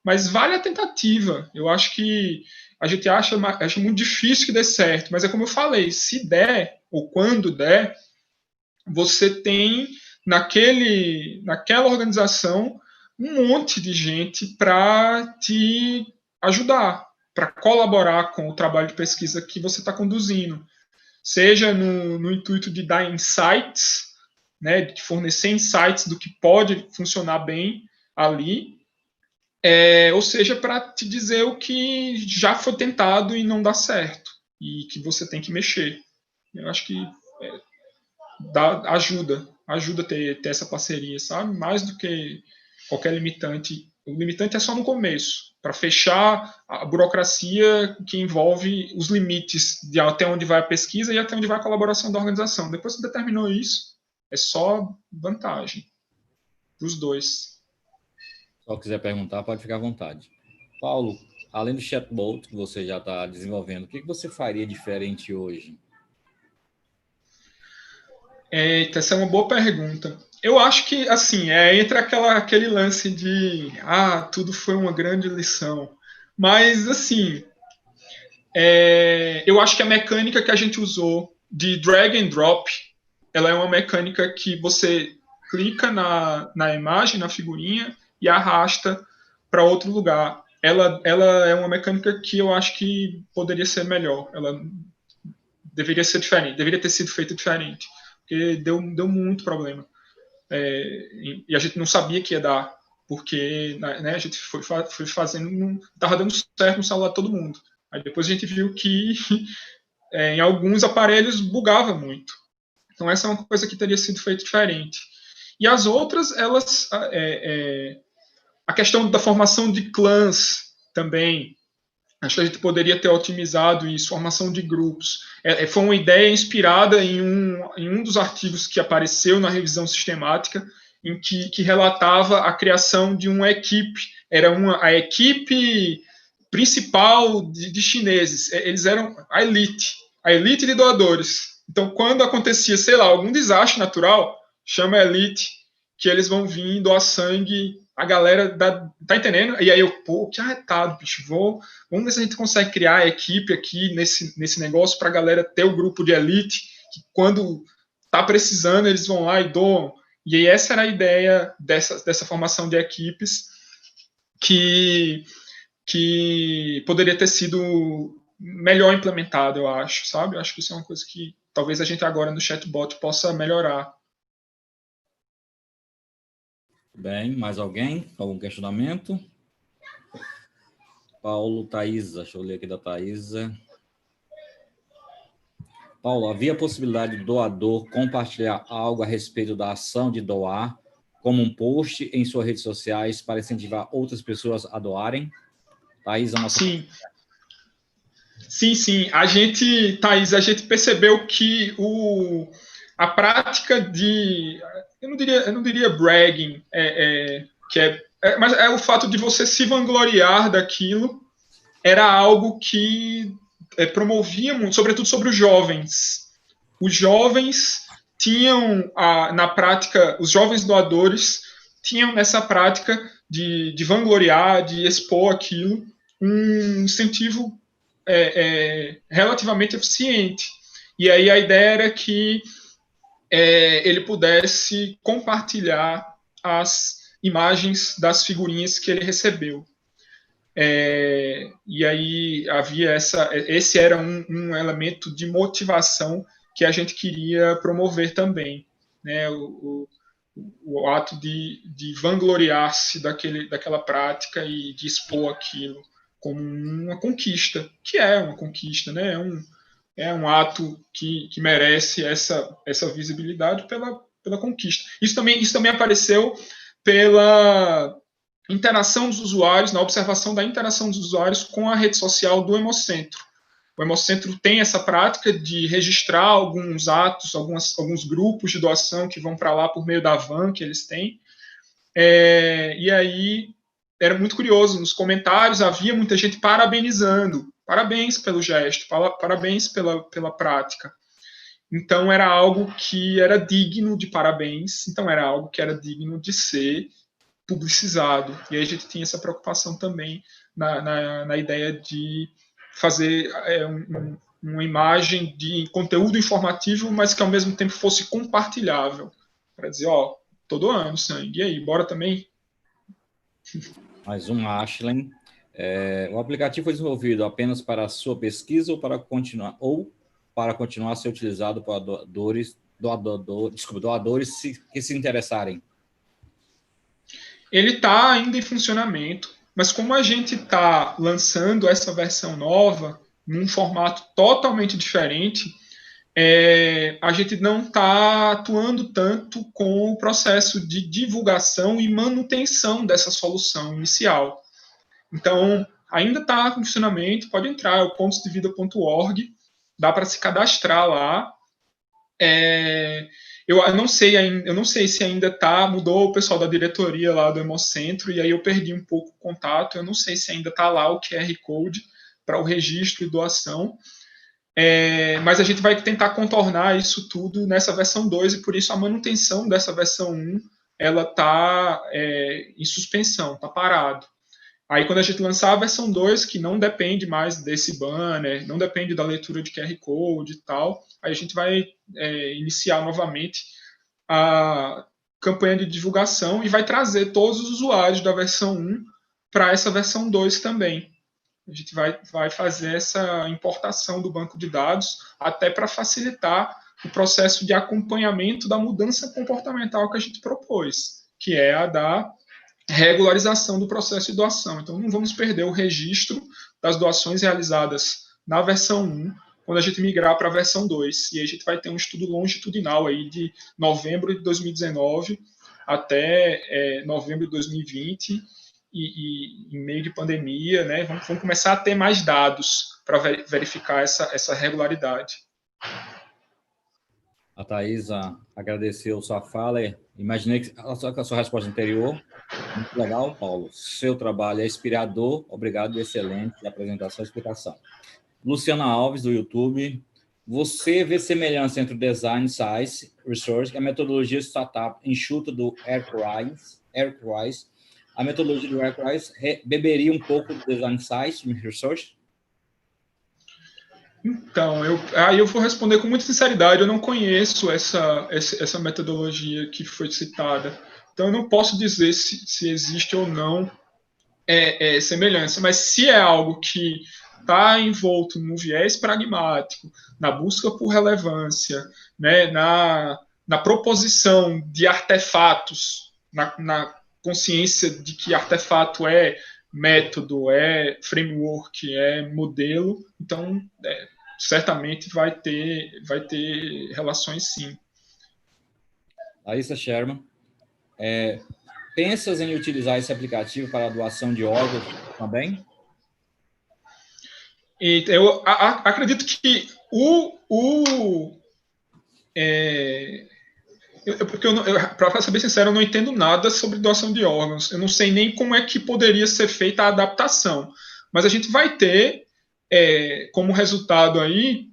Mas vale a tentativa. Eu acho que a gente acha muito difícil que dê certo, mas é como eu falei, se der, ou quando der, você tem naquela organização um monte de gente para te ajudar, para colaborar com o trabalho de pesquisa que você está conduzindo. Seja no intuito de dar insights, né, de fornecer insights do que pode funcionar bem ali, ou seja, para te dizer o que já foi tentado e não dá certo, e que você tem que mexer. Eu acho que ajuda ter essa parceria, sabe? Mais do que qualquer limitante. O limitante é só no começo, para fechar a burocracia que envolve os limites de até onde vai a pesquisa e até onde vai a colaboração da organização. Depois que determinou isso, é só vantagem para os dois. Se quiser perguntar, pode ficar à vontade. Paulo, além do chatbot que você já está desenvolvendo, o que você faria diferente hoje? Eita, essa é uma boa pergunta. Eu acho que, assim, entra aquele lance de tudo foi uma grande lição. Mas, assim, eu acho que a mecânica que a gente usou de drag and drop, ela é uma mecânica que você clica na imagem, na figurinha, e arrasta para outro lugar. Ela é uma mecânica que eu acho que poderia ser melhor. Ela deveria ser diferente, deveria ter sido feita diferente. Porque deu muito problema. E a gente não sabia que ia dar, porque né, a gente foi fazendo, não estava dando certo no celular de todo mundo. Aí depois a gente viu que em alguns aparelhos bugava muito. Então essa é uma coisa que teria sido feita diferente. E as outras, elas... a questão da formação de clãs também, acho que a gente poderia ter otimizado isso, formação de grupos. Foi uma ideia inspirada em um dos artigos que apareceu na revisão sistemática, em que relatava a criação de uma equipe. Era a equipe principal de chineses. Eles eram a elite de doadores. Então, quando acontecia, sei lá, algum desastre natural, chama a elite, que eles vão vir doar sangue. A galera tá entendendo? E aí eu, que arretado, bicho, vamos ver se a gente consegue criar a equipe aqui nesse negócio para a galera ter o grupo de elite, que quando tá precisando, eles vão lá e doam. E aí essa era a ideia dessa formação de equipes que poderia ter sido melhor implementada, eu acho, sabe? Eu acho que isso é uma coisa que talvez a gente agora no chatbot possa melhorar. Bem, mais alguém? Algum questionamento? Paulo, Thaisa, deixa eu ler aqui da Thaisa. Paulo, havia possibilidade do doador compartilhar algo a respeito da ação de doar, como um post em suas redes sociais para incentivar outras pessoas a doarem? Thaisa, nossa... Sim. Sim. Thaís, a gente percebeu que a prática de... Eu não diria bragging, mas é o fato de você se vangloriar daquilo, era algo que promovia muito, sobretudo sobre os jovens. Os jovens tinham, na prática, os jovens doadores tinham nessa prática de vangloriar, de expor aquilo, um incentivo relativamente eficiente. E aí a ideia era que ele pudesse compartilhar as imagens das figurinhas que ele recebeu. E aí havia esse era um elemento de motivação que a gente queria promover também, né? O ato de vangloriar-se daquela prática e de expor aquilo como uma conquista, que é uma conquista, né? É um ato que merece essa visibilidade pela conquista. Isso também apareceu pela interação dos usuários, na observação da interação dos usuários com a rede social do Hemocentro. O Hemocentro tem essa prática de registrar alguns atos, alguns grupos de doação que vão para lá por meio da van que eles têm. E aí era muito curioso, nos comentários havia muita gente parabenizando. Parabéns pelo gesto, parabéns pela prática. Então era algo que era digno de parabéns, então era algo que era digno de ser publicizado. E aí a gente tinha essa preocupação também na ideia de fazer uma imagem de conteúdo informativo, mas que ao mesmo tempo fosse compartilhável. Para dizer, tô doando sangue, e aí, bora também? Mais um, Ashlen. O aplicativo foi desenvolvido apenas para a sua pesquisa ou para continuar a ser utilizado por doadores que se interessarem? Ele está ainda em funcionamento, mas como a gente está lançando essa versão nova, num formato totalmente diferente, a gente não está atuando tanto com o processo de divulgação e manutenção dessa solução inicial. Então, ainda está em funcionamento, pode entrar, é o pontosdevida.org, dá para se cadastrar lá. Eu não sei se ainda mudou o pessoal da diretoria lá do Hemocentro, e aí eu perdi um pouco o contato, eu não sei se ainda está lá o QR Code para o registro e doação, mas a gente vai tentar contornar isso tudo nessa versão 2, e por isso a manutenção dessa versão 1, ela está em suspensão, está parado. Aí quando a gente lançar a versão 2, que não depende mais desse banner, não depende da leitura de QR Code e tal, aí a gente vai iniciar novamente a campanha de divulgação e vai trazer todos os usuários da versão 1 para essa versão 2 também. A gente vai fazer essa importação do banco de dados até para facilitar o processo de acompanhamento da mudança comportamental que a gente propôs, que é a da regularização do processo de doação. Então, não vamos perder o registro das doações realizadas na versão 1, quando a gente migrar para a versão 2. E aí a gente vai ter um estudo longitudinal aí de novembro de 2019 até novembro de 2020, e em meio de pandemia, né, vamos começar a ter mais dados para verificar essa regularidade. A Thaisa agradeceu sua fala. Imaginei que a sua resposta anterior. Muito legal, Paulo. Seu trabalho é inspirador. Obrigado, excelente apresentação e explicação. Luciana Alves, do YouTube. Você vê semelhança entre o Design Science Research e a metodologia startup enxuta do Eric Rice? A metodologia do Eric Rice beberia um pouco do Design Science Research? Então, eu vou responder com muita sinceridade. Eu não conheço essa metodologia que foi citada. Então, eu não posso dizer se existe ou não semelhança. Mas se é algo que está envolto no viés pragmático, na busca por relevância, né, na proposição de artefatos, na consciência de que artefato é método, é framework, é modelo, então certamente vai ter relações sim. Laísa Sherman, pensas em utilizar esse aplicativo para a doação de órgãos também? Eu acredito que para ser bem sincero, eu não entendo nada sobre doação de órgãos. Eu não sei nem como é que poderia ser feita a adaptação. Mas a gente vai ter, como resultado aí,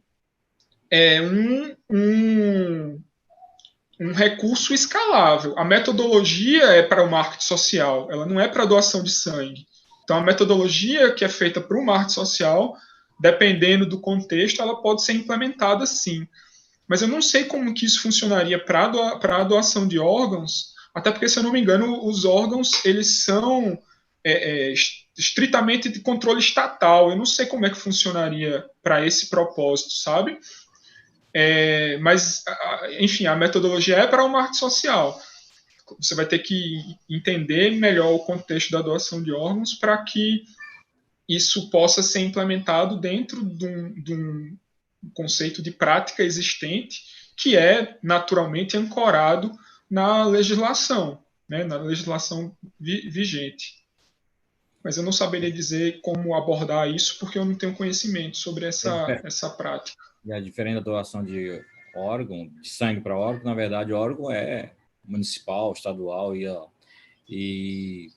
um recurso escalável. A metodologia é para o marketing social, ela não é para doação de sangue. Então, a metodologia que é feita para o marketing social, dependendo do contexto, ela pode ser implementada sim. Mas eu não sei como que isso funcionaria para a doação de órgãos, até porque, se eu não me engano, os órgãos eles são estritamente de controle estatal. Eu não sei como é que funcionaria para esse propósito, sabe? Mas, enfim, a metodologia é para o marketing social. Você vai ter que entender melhor o contexto da doação de órgãos para que isso possa ser implementado dentro de um conceito de prática existente que é naturalmente ancorado na legislação, né, na legislação vigente. Mas eu não saberia dizer como abordar isso porque eu não tenho conhecimento sobre essa prática. E a diferença da doação de órgão, de sangue para órgão, na verdade, o órgão é municipal, estadual e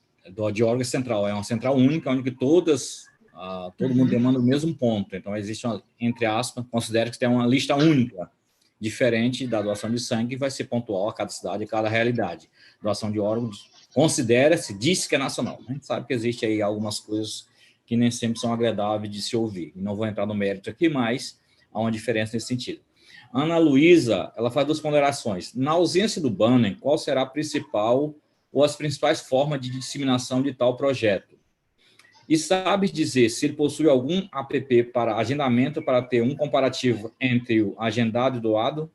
de órgão central. É uma central única, onde todo mundo demanda o mesmo ponto. Então, existe, entre aspas, considera que tem uma lista única, diferente da doação de sangue, que vai ser pontual a cada cidade, a cada realidade. Doação de órgãos, considera-se, diz que é nacional. A gente sabe que existe aí algumas coisas que nem sempre são agradáveis de se ouvir. E não vou entrar no mérito aqui, mas há uma diferença nesse sentido. Ana Luísa, ela faz 2 ponderações. Na ausência do banner, qual será a principal ou as principais formas de disseminação de tal projeto? E sabe dizer se ele possui algum app para agendamento para ter um comparativo entre o agendado e doado?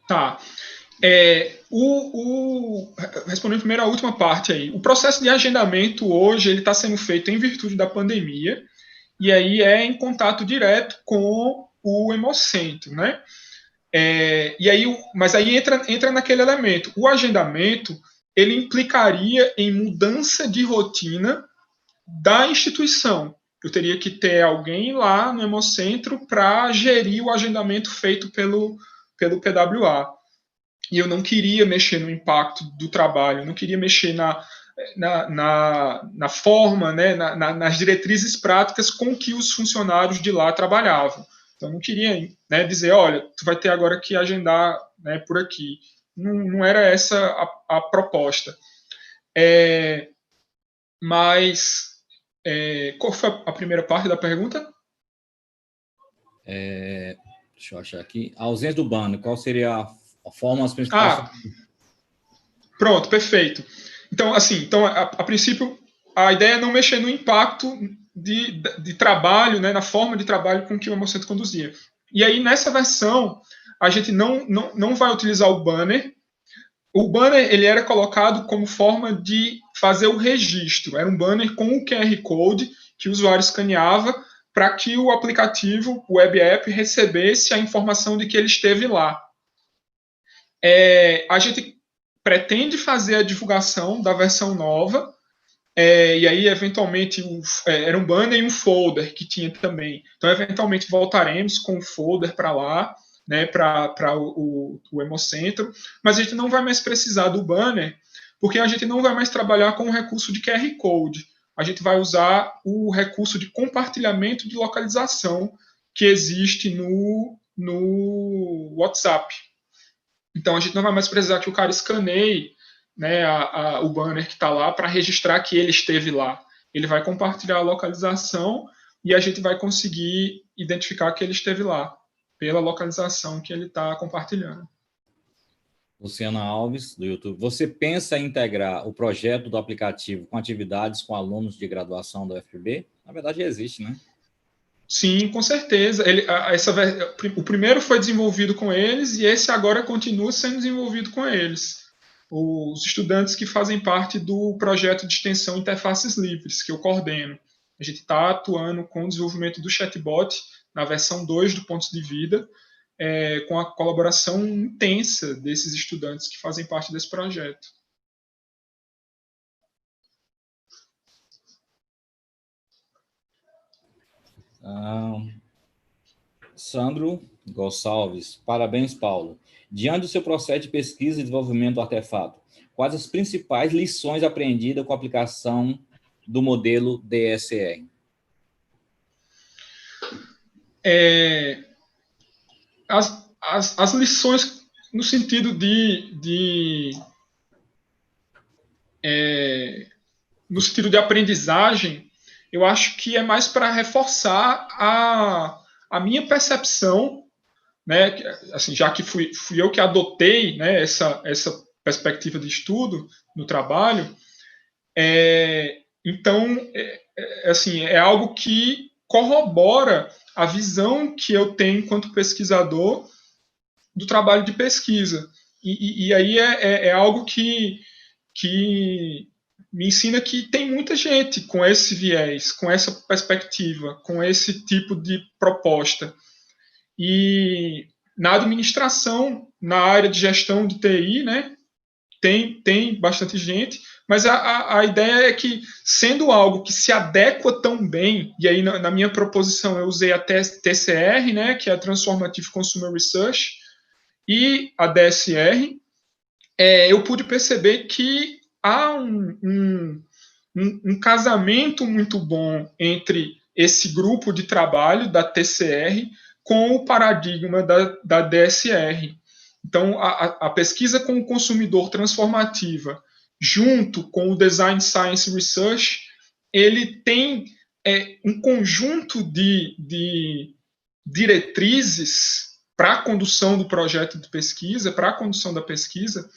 Tá. Respondendo primeiro a última parte aí. O processo de agendamento hoje ele está sendo feito em virtude da pandemia e aí é em contato direto com o Hemocentro, né? Mas aí entra naquele elemento. O agendamento ele implicaria em mudança de rotina da instituição. Eu teria que ter alguém lá no Hemocentro para gerir o agendamento feito pelo PWA. E eu não queria mexer no impacto do trabalho, não queria mexer na forma, né, nas diretrizes práticas com que os funcionários de lá trabalhavam. Então, eu não queria, né, dizer, olha, tu vai ter agora que agendar, né, por aqui. Não era essa a proposta. Mas, qual foi a primeira parte da pergunta? Deixa eu achar aqui. A ausência do banner, qual seria a forma as principais? Pronto, perfeito. Então, assim, a princípio, a ideia é não mexer no impacto de trabalho, né, na forma de trabalho com que o Hemocentro conduzia. E aí, nessa versão, a gente não vai utilizar o banner. O banner ele era colocado como forma de fazer o registro. Era um banner com o QR Code que o usuário escaneava para que o aplicativo, o web app, recebesse a informação de que ele esteve lá. A gente pretende fazer a divulgação da versão nova, e aí, eventualmente, era um banner e um folder que tinha também. Então, eventualmente, voltaremos com o folder para lá, né, para o Hemocentro, mas a gente não vai mais precisar do banner, porque a gente não vai mais trabalhar com o recurso de QR Code. A gente vai usar o recurso de compartilhamento de localização que existe no WhatsApp. Então, a gente não vai mais precisar que o cara escaneie, né, o banner que está lá para registrar que ele esteve lá. Ele vai compartilhar a localização e a gente vai conseguir identificar que ele esteve lá, pela localização que ele está compartilhando. Luciana Alves, do YouTube. Você pensa em integrar o projeto do aplicativo com atividades com alunos de graduação da UFPB? Na verdade, já existe, né? Sim, com certeza. O primeiro foi desenvolvido com eles e esse agora continua sendo desenvolvido com eles. os estudantes que fazem parte do projeto de extensão Interfaces Livres, que eu coordeno. A gente está atuando com o desenvolvimento do chatbot na versão 2 do Pontos de Vida, com a colaboração intensa desses estudantes que fazem parte desse projeto. Sandro Gonçalves, parabéns, Paulo. Diante do seu processo de pesquisa e desenvolvimento do artefato, quais as principais lições aprendidas com a aplicação do modelo DSR? As lições no sentido no sentido de aprendizagem, eu acho que é mais para reforçar a minha percepção, né, assim, já que fui eu que adotei, né, essa perspectiva de estudo no trabalho, então, assim, é algo que corrobora a visão que eu tenho enquanto pesquisador do trabalho de pesquisa. E aí é algo que me ensina que tem muita gente com esse viés, com essa perspectiva, com esse tipo de proposta. E na administração, na área de gestão de TI, né, tem bastante gente, mas a ideia é que, sendo algo que se adequa tão bem, e aí na minha proposição eu usei a TCR, né, que é a Transformative Consumer Research, e a DSR, eu pude perceber que há um casamento muito bom entre esse grupo de trabalho da TCR com o paradigma da DSR. Então, a pesquisa com o consumidor transformativa, junto com o Design Science Research, ele tem um conjunto de diretrizes para a condução do projeto de pesquisa, para a condução da pesquisa,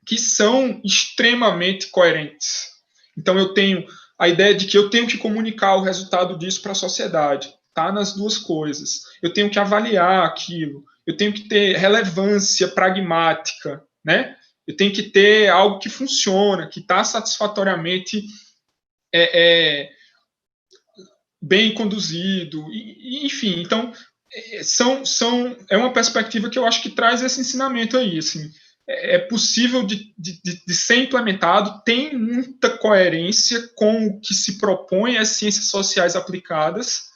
que são extremamente coerentes. Então, eu tenho a ideia de que eu tenho que comunicar o resultado disso para a sociedade. Está nas duas coisas. Eu tenho que avaliar aquilo. Eu tenho que ter relevância pragmática, né? Eu tenho que ter algo que funciona, que está satisfatoriamente bem conduzido, enfim. Então, é uma perspectiva que eu acho que traz esse ensinamento aí, assim. É possível de ser implementado, tem muita coerência com o que se propõe às ciências sociais aplicadas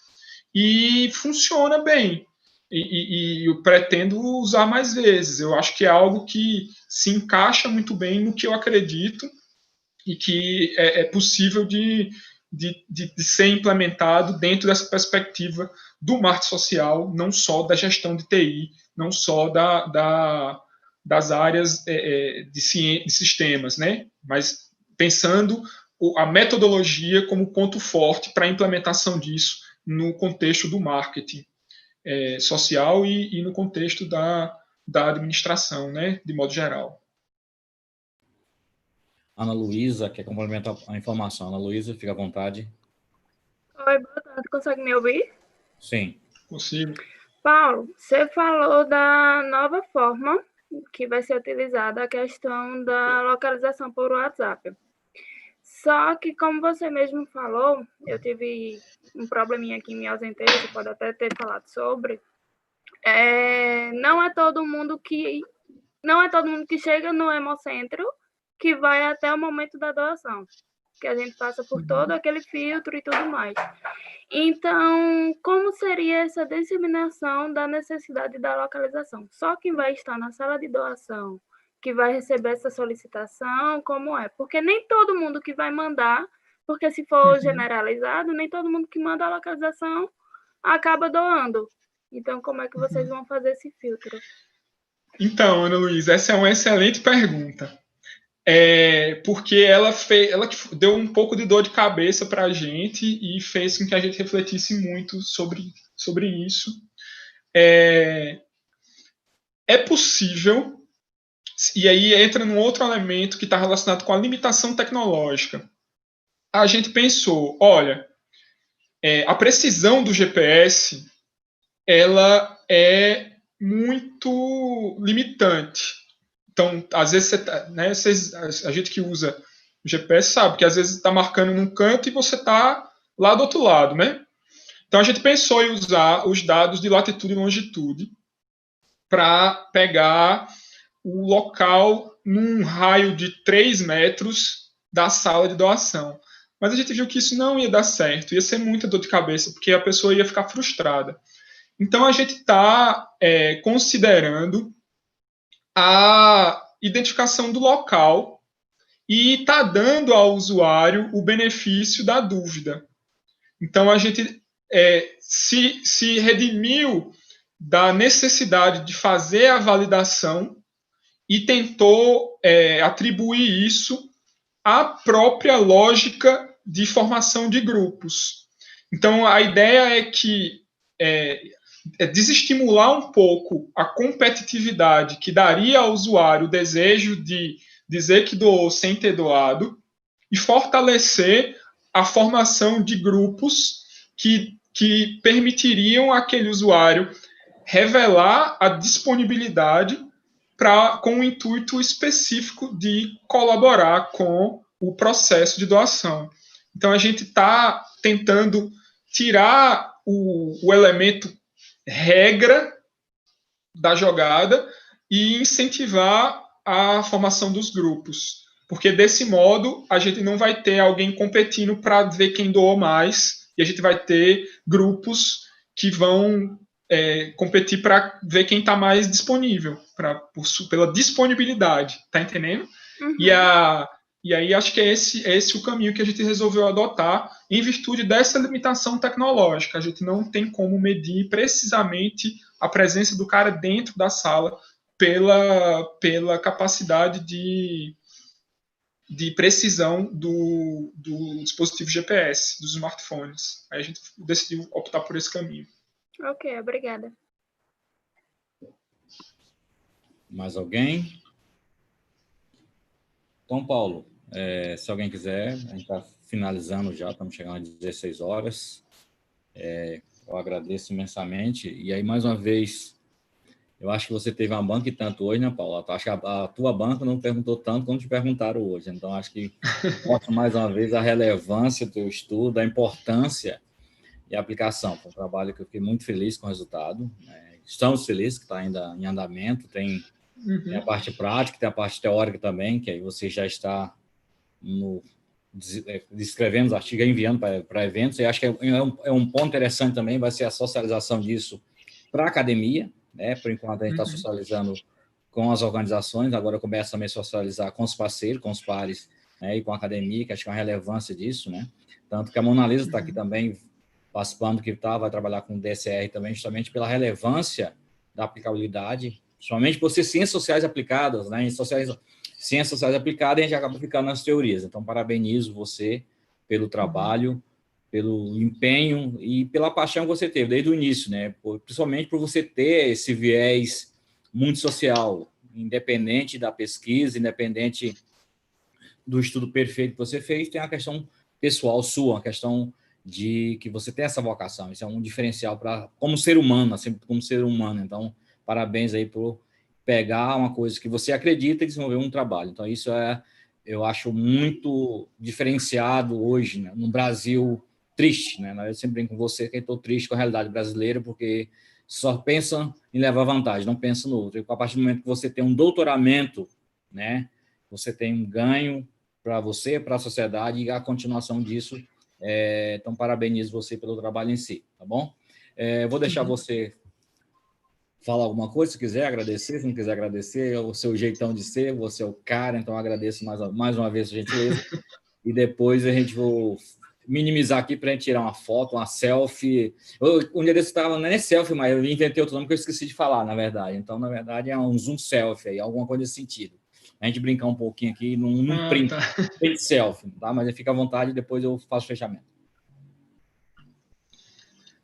e funciona bem. E eu pretendo usar mais vezes. Eu acho que é algo que se encaixa muito bem no que eu acredito e que é possível de ser implementado dentro dessa perspectiva do marketing social, não só da gestão de TI, não só das áreas de sistemas, né? Mas pensando a metodologia como ponto forte para a implementação disso no contexto do marketing social e no contexto da administração, né? De modo geral. Ana Luísa, quer complementar a informação? Ana Luísa, fica à vontade. Oi, boa tarde. Consegue me ouvir? Sim. Consigo. Paulo, você falou da nova forma que vai ser utilizada, a questão da localização por WhatsApp. Só que, como você mesmo falou, eu tive um probleminha aqui, me ausentei, você pode até ter falado sobre. Não é todo mundo que chega no Hemocentro que vai até o momento da doação, que a gente passa por todo aquele filtro e tudo mais. Então, como seria essa disseminação da necessidade da localização? Só quem vai estar na sala de doação que vai receber essa solicitação, como é? Porque nem todo mundo que vai mandar, porque se for generalizado, nem todo mundo que manda a localização acaba doando. Então, como é que vocês vão fazer esse filtro? Então, Ana Luísa, essa é uma excelente pergunta. Porque ela deu um pouco de dor de cabeça para a gente e fez com que a gente refletisse muito sobre isso. É possível, e aí entra num outro elemento que está relacionado com a limitação tecnológica. A gente pensou, olha, a precisão do GPS ela é muito limitante. Então, às vezes, né, a gente que usa o GPS sabe que às vezes está marcando num canto e você está lá do outro lado, né? Então, a gente pensou em usar os dados de latitude e longitude para pegar o local num raio de 3 metros da sala de doação. Mas a gente viu que isso não ia dar certo, ia ser muita dor de cabeça, porque a pessoa ia ficar frustrada. Então, a gente está considerando a identificação do local e está dando ao usuário o benefício da dúvida. Então, a gente se redimiu da necessidade de fazer a validação e tentou atribuir isso à própria lógica de formação de grupos. Então, a ideia é que desestimular um pouco a competitividade que daria ao usuário o desejo de dizer que doou sem ter doado e fortalecer a formação de grupos que permitiriam àquele usuário revelar a disponibilidade com o intuito específico de colaborar com o processo de doação. Então, a gente está tentando tirar o elemento regra da jogada e incentivar a formação dos grupos. Porque, desse modo, a gente não vai ter alguém competindo para ver quem doou mais, e a gente vai ter grupos que vão competir para ver quem está mais disponível, pela disponibilidade, tá entendendo? Uhum. E aí acho que é esse o caminho que a gente resolveu adotar em virtude dessa limitação tecnológica. A gente não tem como medir precisamente a presença do cara dentro da sala pela capacidade de precisão do dispositivo GPS, dos smartphones. Aí a gente decidiu optar por esse caminho. Ok, obrigada. Mais alguém? Então, Paulo, se alguém quiser, a gente está finalizando já, estamos chegando às 16 horas. Eu agradeço imensamente. E aí, mais uma vez, eu acho que você teve uma banca e tanto hoje, né, Paulo? Acho que a tua banca não perguntou tanto quanto te perguntaram hoje. Então, acho que mostra mais uma vez a relevância do teu estudo, a importância e a aplicação. Foi um trabalho que eu fiquei muito feliz com o resultado. Estamos felizes que está ainda em andamento. Tem a parte prática, tem a parte teórica também, que aí você já está descrevendo os artigos e enviando para eventos. E acho que é um ponto interessante também, vai ser a socialização disso para a academia. Por enquanto, a gente está socializando com as organizações, agora começa também a socializar com os parceiros, com os pares, e com a academia, que acho que é uma relevância disso, né? Tanto que a Mona Lisa está aqui também participando, que vai trabalhar com o DSR também, justamente pela relevância da aplicabilidade, somente por ser ciências sociais aplicadas, né? Ciências sociais aplicadas, a gente acaba ficando nas teorias. Então, parabenizo você pelo trabalho, pelo empenho e pela paixão que você teve desde o início, né? Principalmente por você ter esse viés muito social, independente da pesquisa, independente do estudo perfeito que você fez, tem a questão pessoal sua, uma questão de que você tem essa vocação. Isso é um diferencial como ser humano, sempre como ser humano. Então, parabéns aí por pegar uma coisa que você acredita e desenvolver um trabalho. Então, isso eu acho muito diferenciado hoje, né, no Brasil triste, né? Eu sempre brinco com você que eu estou triste com a realidade brasileira, porque só pensa em levar vantagem, não pensa no outro. E a partir do momento que você tem um doutoramento, né, você tem um ganho para você, para a sociedade, e a continuação disso. Então, parabenizo você pelo trabalho em si, tá bom? Vou deixar você falar alguma coisa, se quiser agradecer, se não quiser agradecer, é o seu jeitão de ser, você é o cara, então agradeço mais uma vez a gentileza, e depois a gente vai minimizar aqui para a gente tirar uma foto, uma selfie. Um dia desse estava, não é selfie, mas eu inventei outro nome que eu esqueci de falar, na verdade. Então, na verdade, é um zoom selfie, aí, alguma coisa nesse sentido. A gente brincar um pouquinho aqui num print, tá. Print selfie, tá? Mas fica à vontade, depois eu faço o fechamento.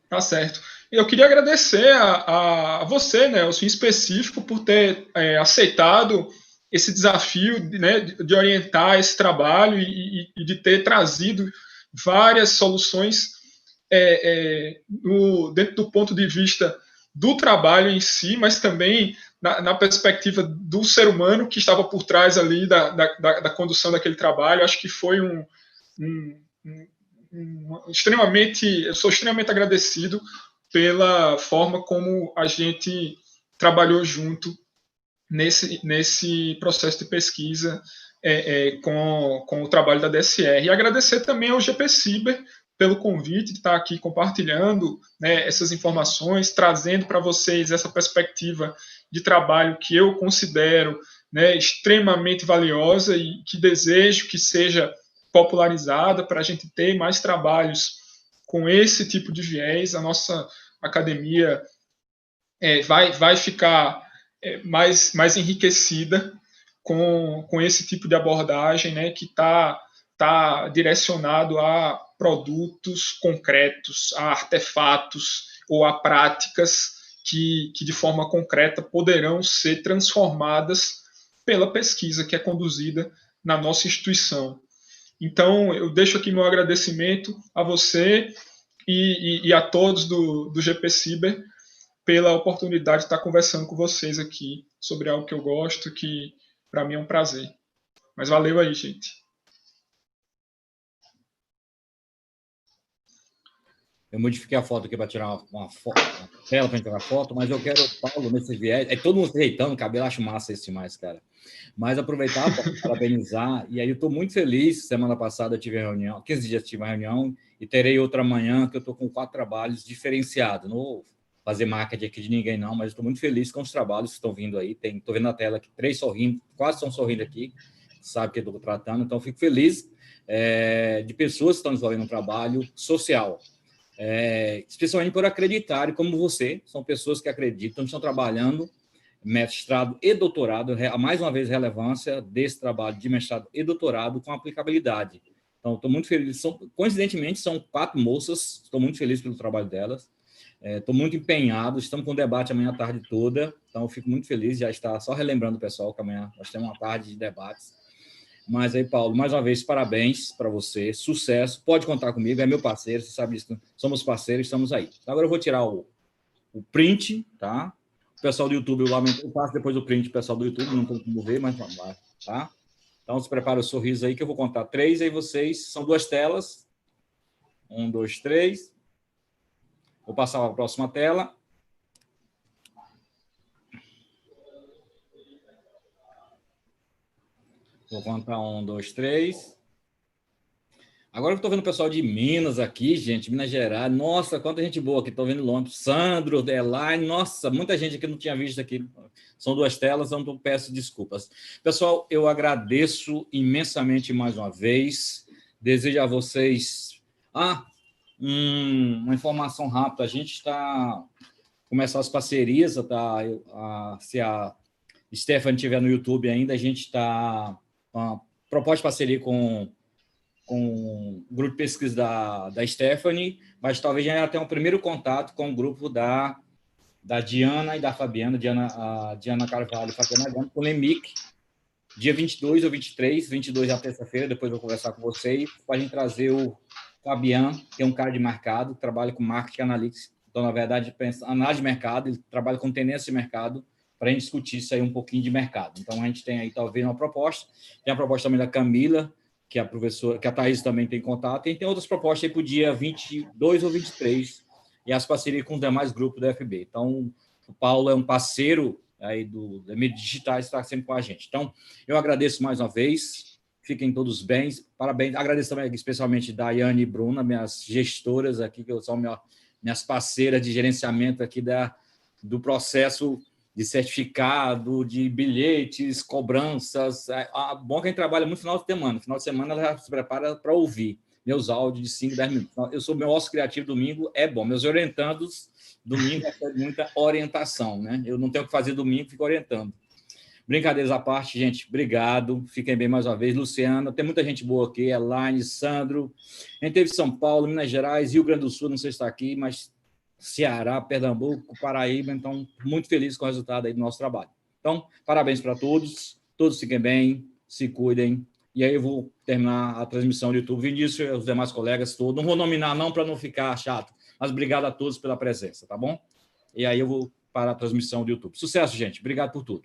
Tá certo. Eu queria agradecer a você, Nelson, em específico, por ter aceitado esse desafio, né, de orientar esse trabalho e de ter trazido várias soluções dentro do ponto de vista do trabalho em si, mas também na perspectiva do ser humano que estava por trás ali da condução daquele trabalho. Acho que foi eu sou extremamente agradecido pela forma como a gente trabalhou junto nesse processo de pesquisa com o trabalho da DSR. E agradecer também ao GP Ciber pelo convite de estar aqui compartilhando, né, essas informações, trazendo para vocês essa perspectiva de trabalho que eu considero, né, extremamente valiosa e que desejo que seja popularizada para a gente ter mais trabalhos com esse tipo de viés. A nossa academia vai ficar mais enriquecida com esse tipo de abordagem, né, que está direcionado a produtos concretos, a artefatos ou a práticas que de forma concreta poderão ser transformadas pela pesquisa que é conduzida na nossa instituição. Então, eu deixo aqui meu agradecimento a você e a todos do GP Ciber pela oportunidade de estar conversando com vocês aqui sobre algo que eu gosto, que para mim é um prazer. Mas valeu aí, gente. Eu modifiquei a foto aqui para tirar uma tela para tirar foto, mas eu quero o Paulo nesse viés. Todo mundo se reitando, cabelo, acho massa esse demais, cara. Mas aproveitar para parabenizar, e aí eu estou muito feliz. Semana passada eu tive reunião, 15 dias tive uma reunião, e terei outra amanhã, que eu estou com 4 trabalhos diferenciados. Não vou fazer marketing aqui de ninguém, não, mas estou muito feliz com os trabalhos que estão vindo aí. Estou vendo na tela aqui 3 sorrindo, 4 estão sorrindo aqui, sabe que eu estou tratando, então fico feliz de pessoas que estão desenvolvendo um trabalho social. Especialmente por acreditarem, como você, são pessoas que acreditam, estão trabalhando mestrado e doutorado, mais uma vez relevância desse trabalho de mestrado e doutorado com aplicabilidade. Então, estou muito feliz, coincidentemente são 4 moças, estou muito feliz pelo trabalho delas, estou muito empenhado, estamos com um debate amanhã à tarde toda, então eu fico muito feliz, já está só relembrando o pessoal que amanhã nós temos uma tarde de debates. Mas aí, Paulo, mais uma vez, parabéns para você, sucesso, pode contar comigo, é meu parceiro, você sabe disso, somos parceiros, estamos aí. Agora eu vou tirar o print, tá? O pessoal do YouTube, eu passo depois o print, o pessoal do YouTube, não tem como ver, mas vamos lá, tá? Então, se prepara o sorriso aí, que eu vou contar 3, aí vocês, são 2 telas, 1, 2, 3, vou passar para a próxima tela. Vou contar 1, 2, 3. Agora eu estou vendo o pessoal de Minas aqui, gente, Minas Gerais. Nossa, quanta gente boa aqui, estou vendo longe. Sandro, Elaine, nossa, muita gente que não tinha visto aqui. São 2 telas, então peço desculpas. Pessoal, eu agradeço imensamente mais uma vez. Desejo a vocês... uma informação rápida. A gente está começando as parcerias, tá? Se a Stephanie estiver no YouTube ainda, a gente está... uma proposta de parceria com o grupo de pesquisa da Stephanie, mas talvez já tenha um primeiro contato com o grupo da Diana e da Fabiana, a Diana Carvalho e Fabiana Gama, com o LEMIC, dia 22 ou 23, 22 é a terça-feira, depois eu vou conversar com vocês, para a gente trazer o Fabian, que é um cara de mercado, que trabalha com marketing analytics, então, na verdade, análise de mercado, ele trabalha com tendência de mercado, para a gente discutir isso aí um pouquinho de mercado. Então, a gente tem aí, talvez, uma proposta. Tem a proposta também da Camila, que é a professora, que a Thaís também tem contato, e tem outras propostas aí para o dia 22 ou 23, e as parcerias com os demais grupos da FB. Então, o Paulo é um parceiro aí da mídia digital, está sempre com a gente. Então, eu agradeço mais uma vez, fiquem todos bem, parabéns. Agradeço também especialmente Daiane e Bruna, minhas gestoras aqui, que são minhas parceiras de gerenciamento aqui do processo de certificado, de bilhetes, cobranças. Bom que a gente trabalha muito no final de semana. No final de semana, ela já se prepara para ouvir meus áudios de 5, 10 minutos. Eu sou meu ócio criativo domingo, é bom. Meus orientandos, domingo, é muita orientação, né? Eu não tenho o que fazer domingo, fico orientando. Brincadeiras à parte, gente, obrigado. Fiquem bem mais uma vez. Luciana, tem muita gente boa aqui, Elaine, Sandro. A gente teve São Paulo, Minas Gerais, Rio Grande do Sul, não sei se está aqui, mas Ceará, Pernambuco, Paraíba, então, muito feliz com o resultado aí do nosso trabalho. Então, parabéns para todos fiquem bem, se cuidem, e aí eu vou terminar a transmissão do YouTube. Vinícius e os demais colegas todos, não vou nominar não para não ficar chato, mas obrigado a todos pela presença, tá bom? E aí eu vou para a transmissão do YouTube. Sucesso, gente. Obrigado por tudo.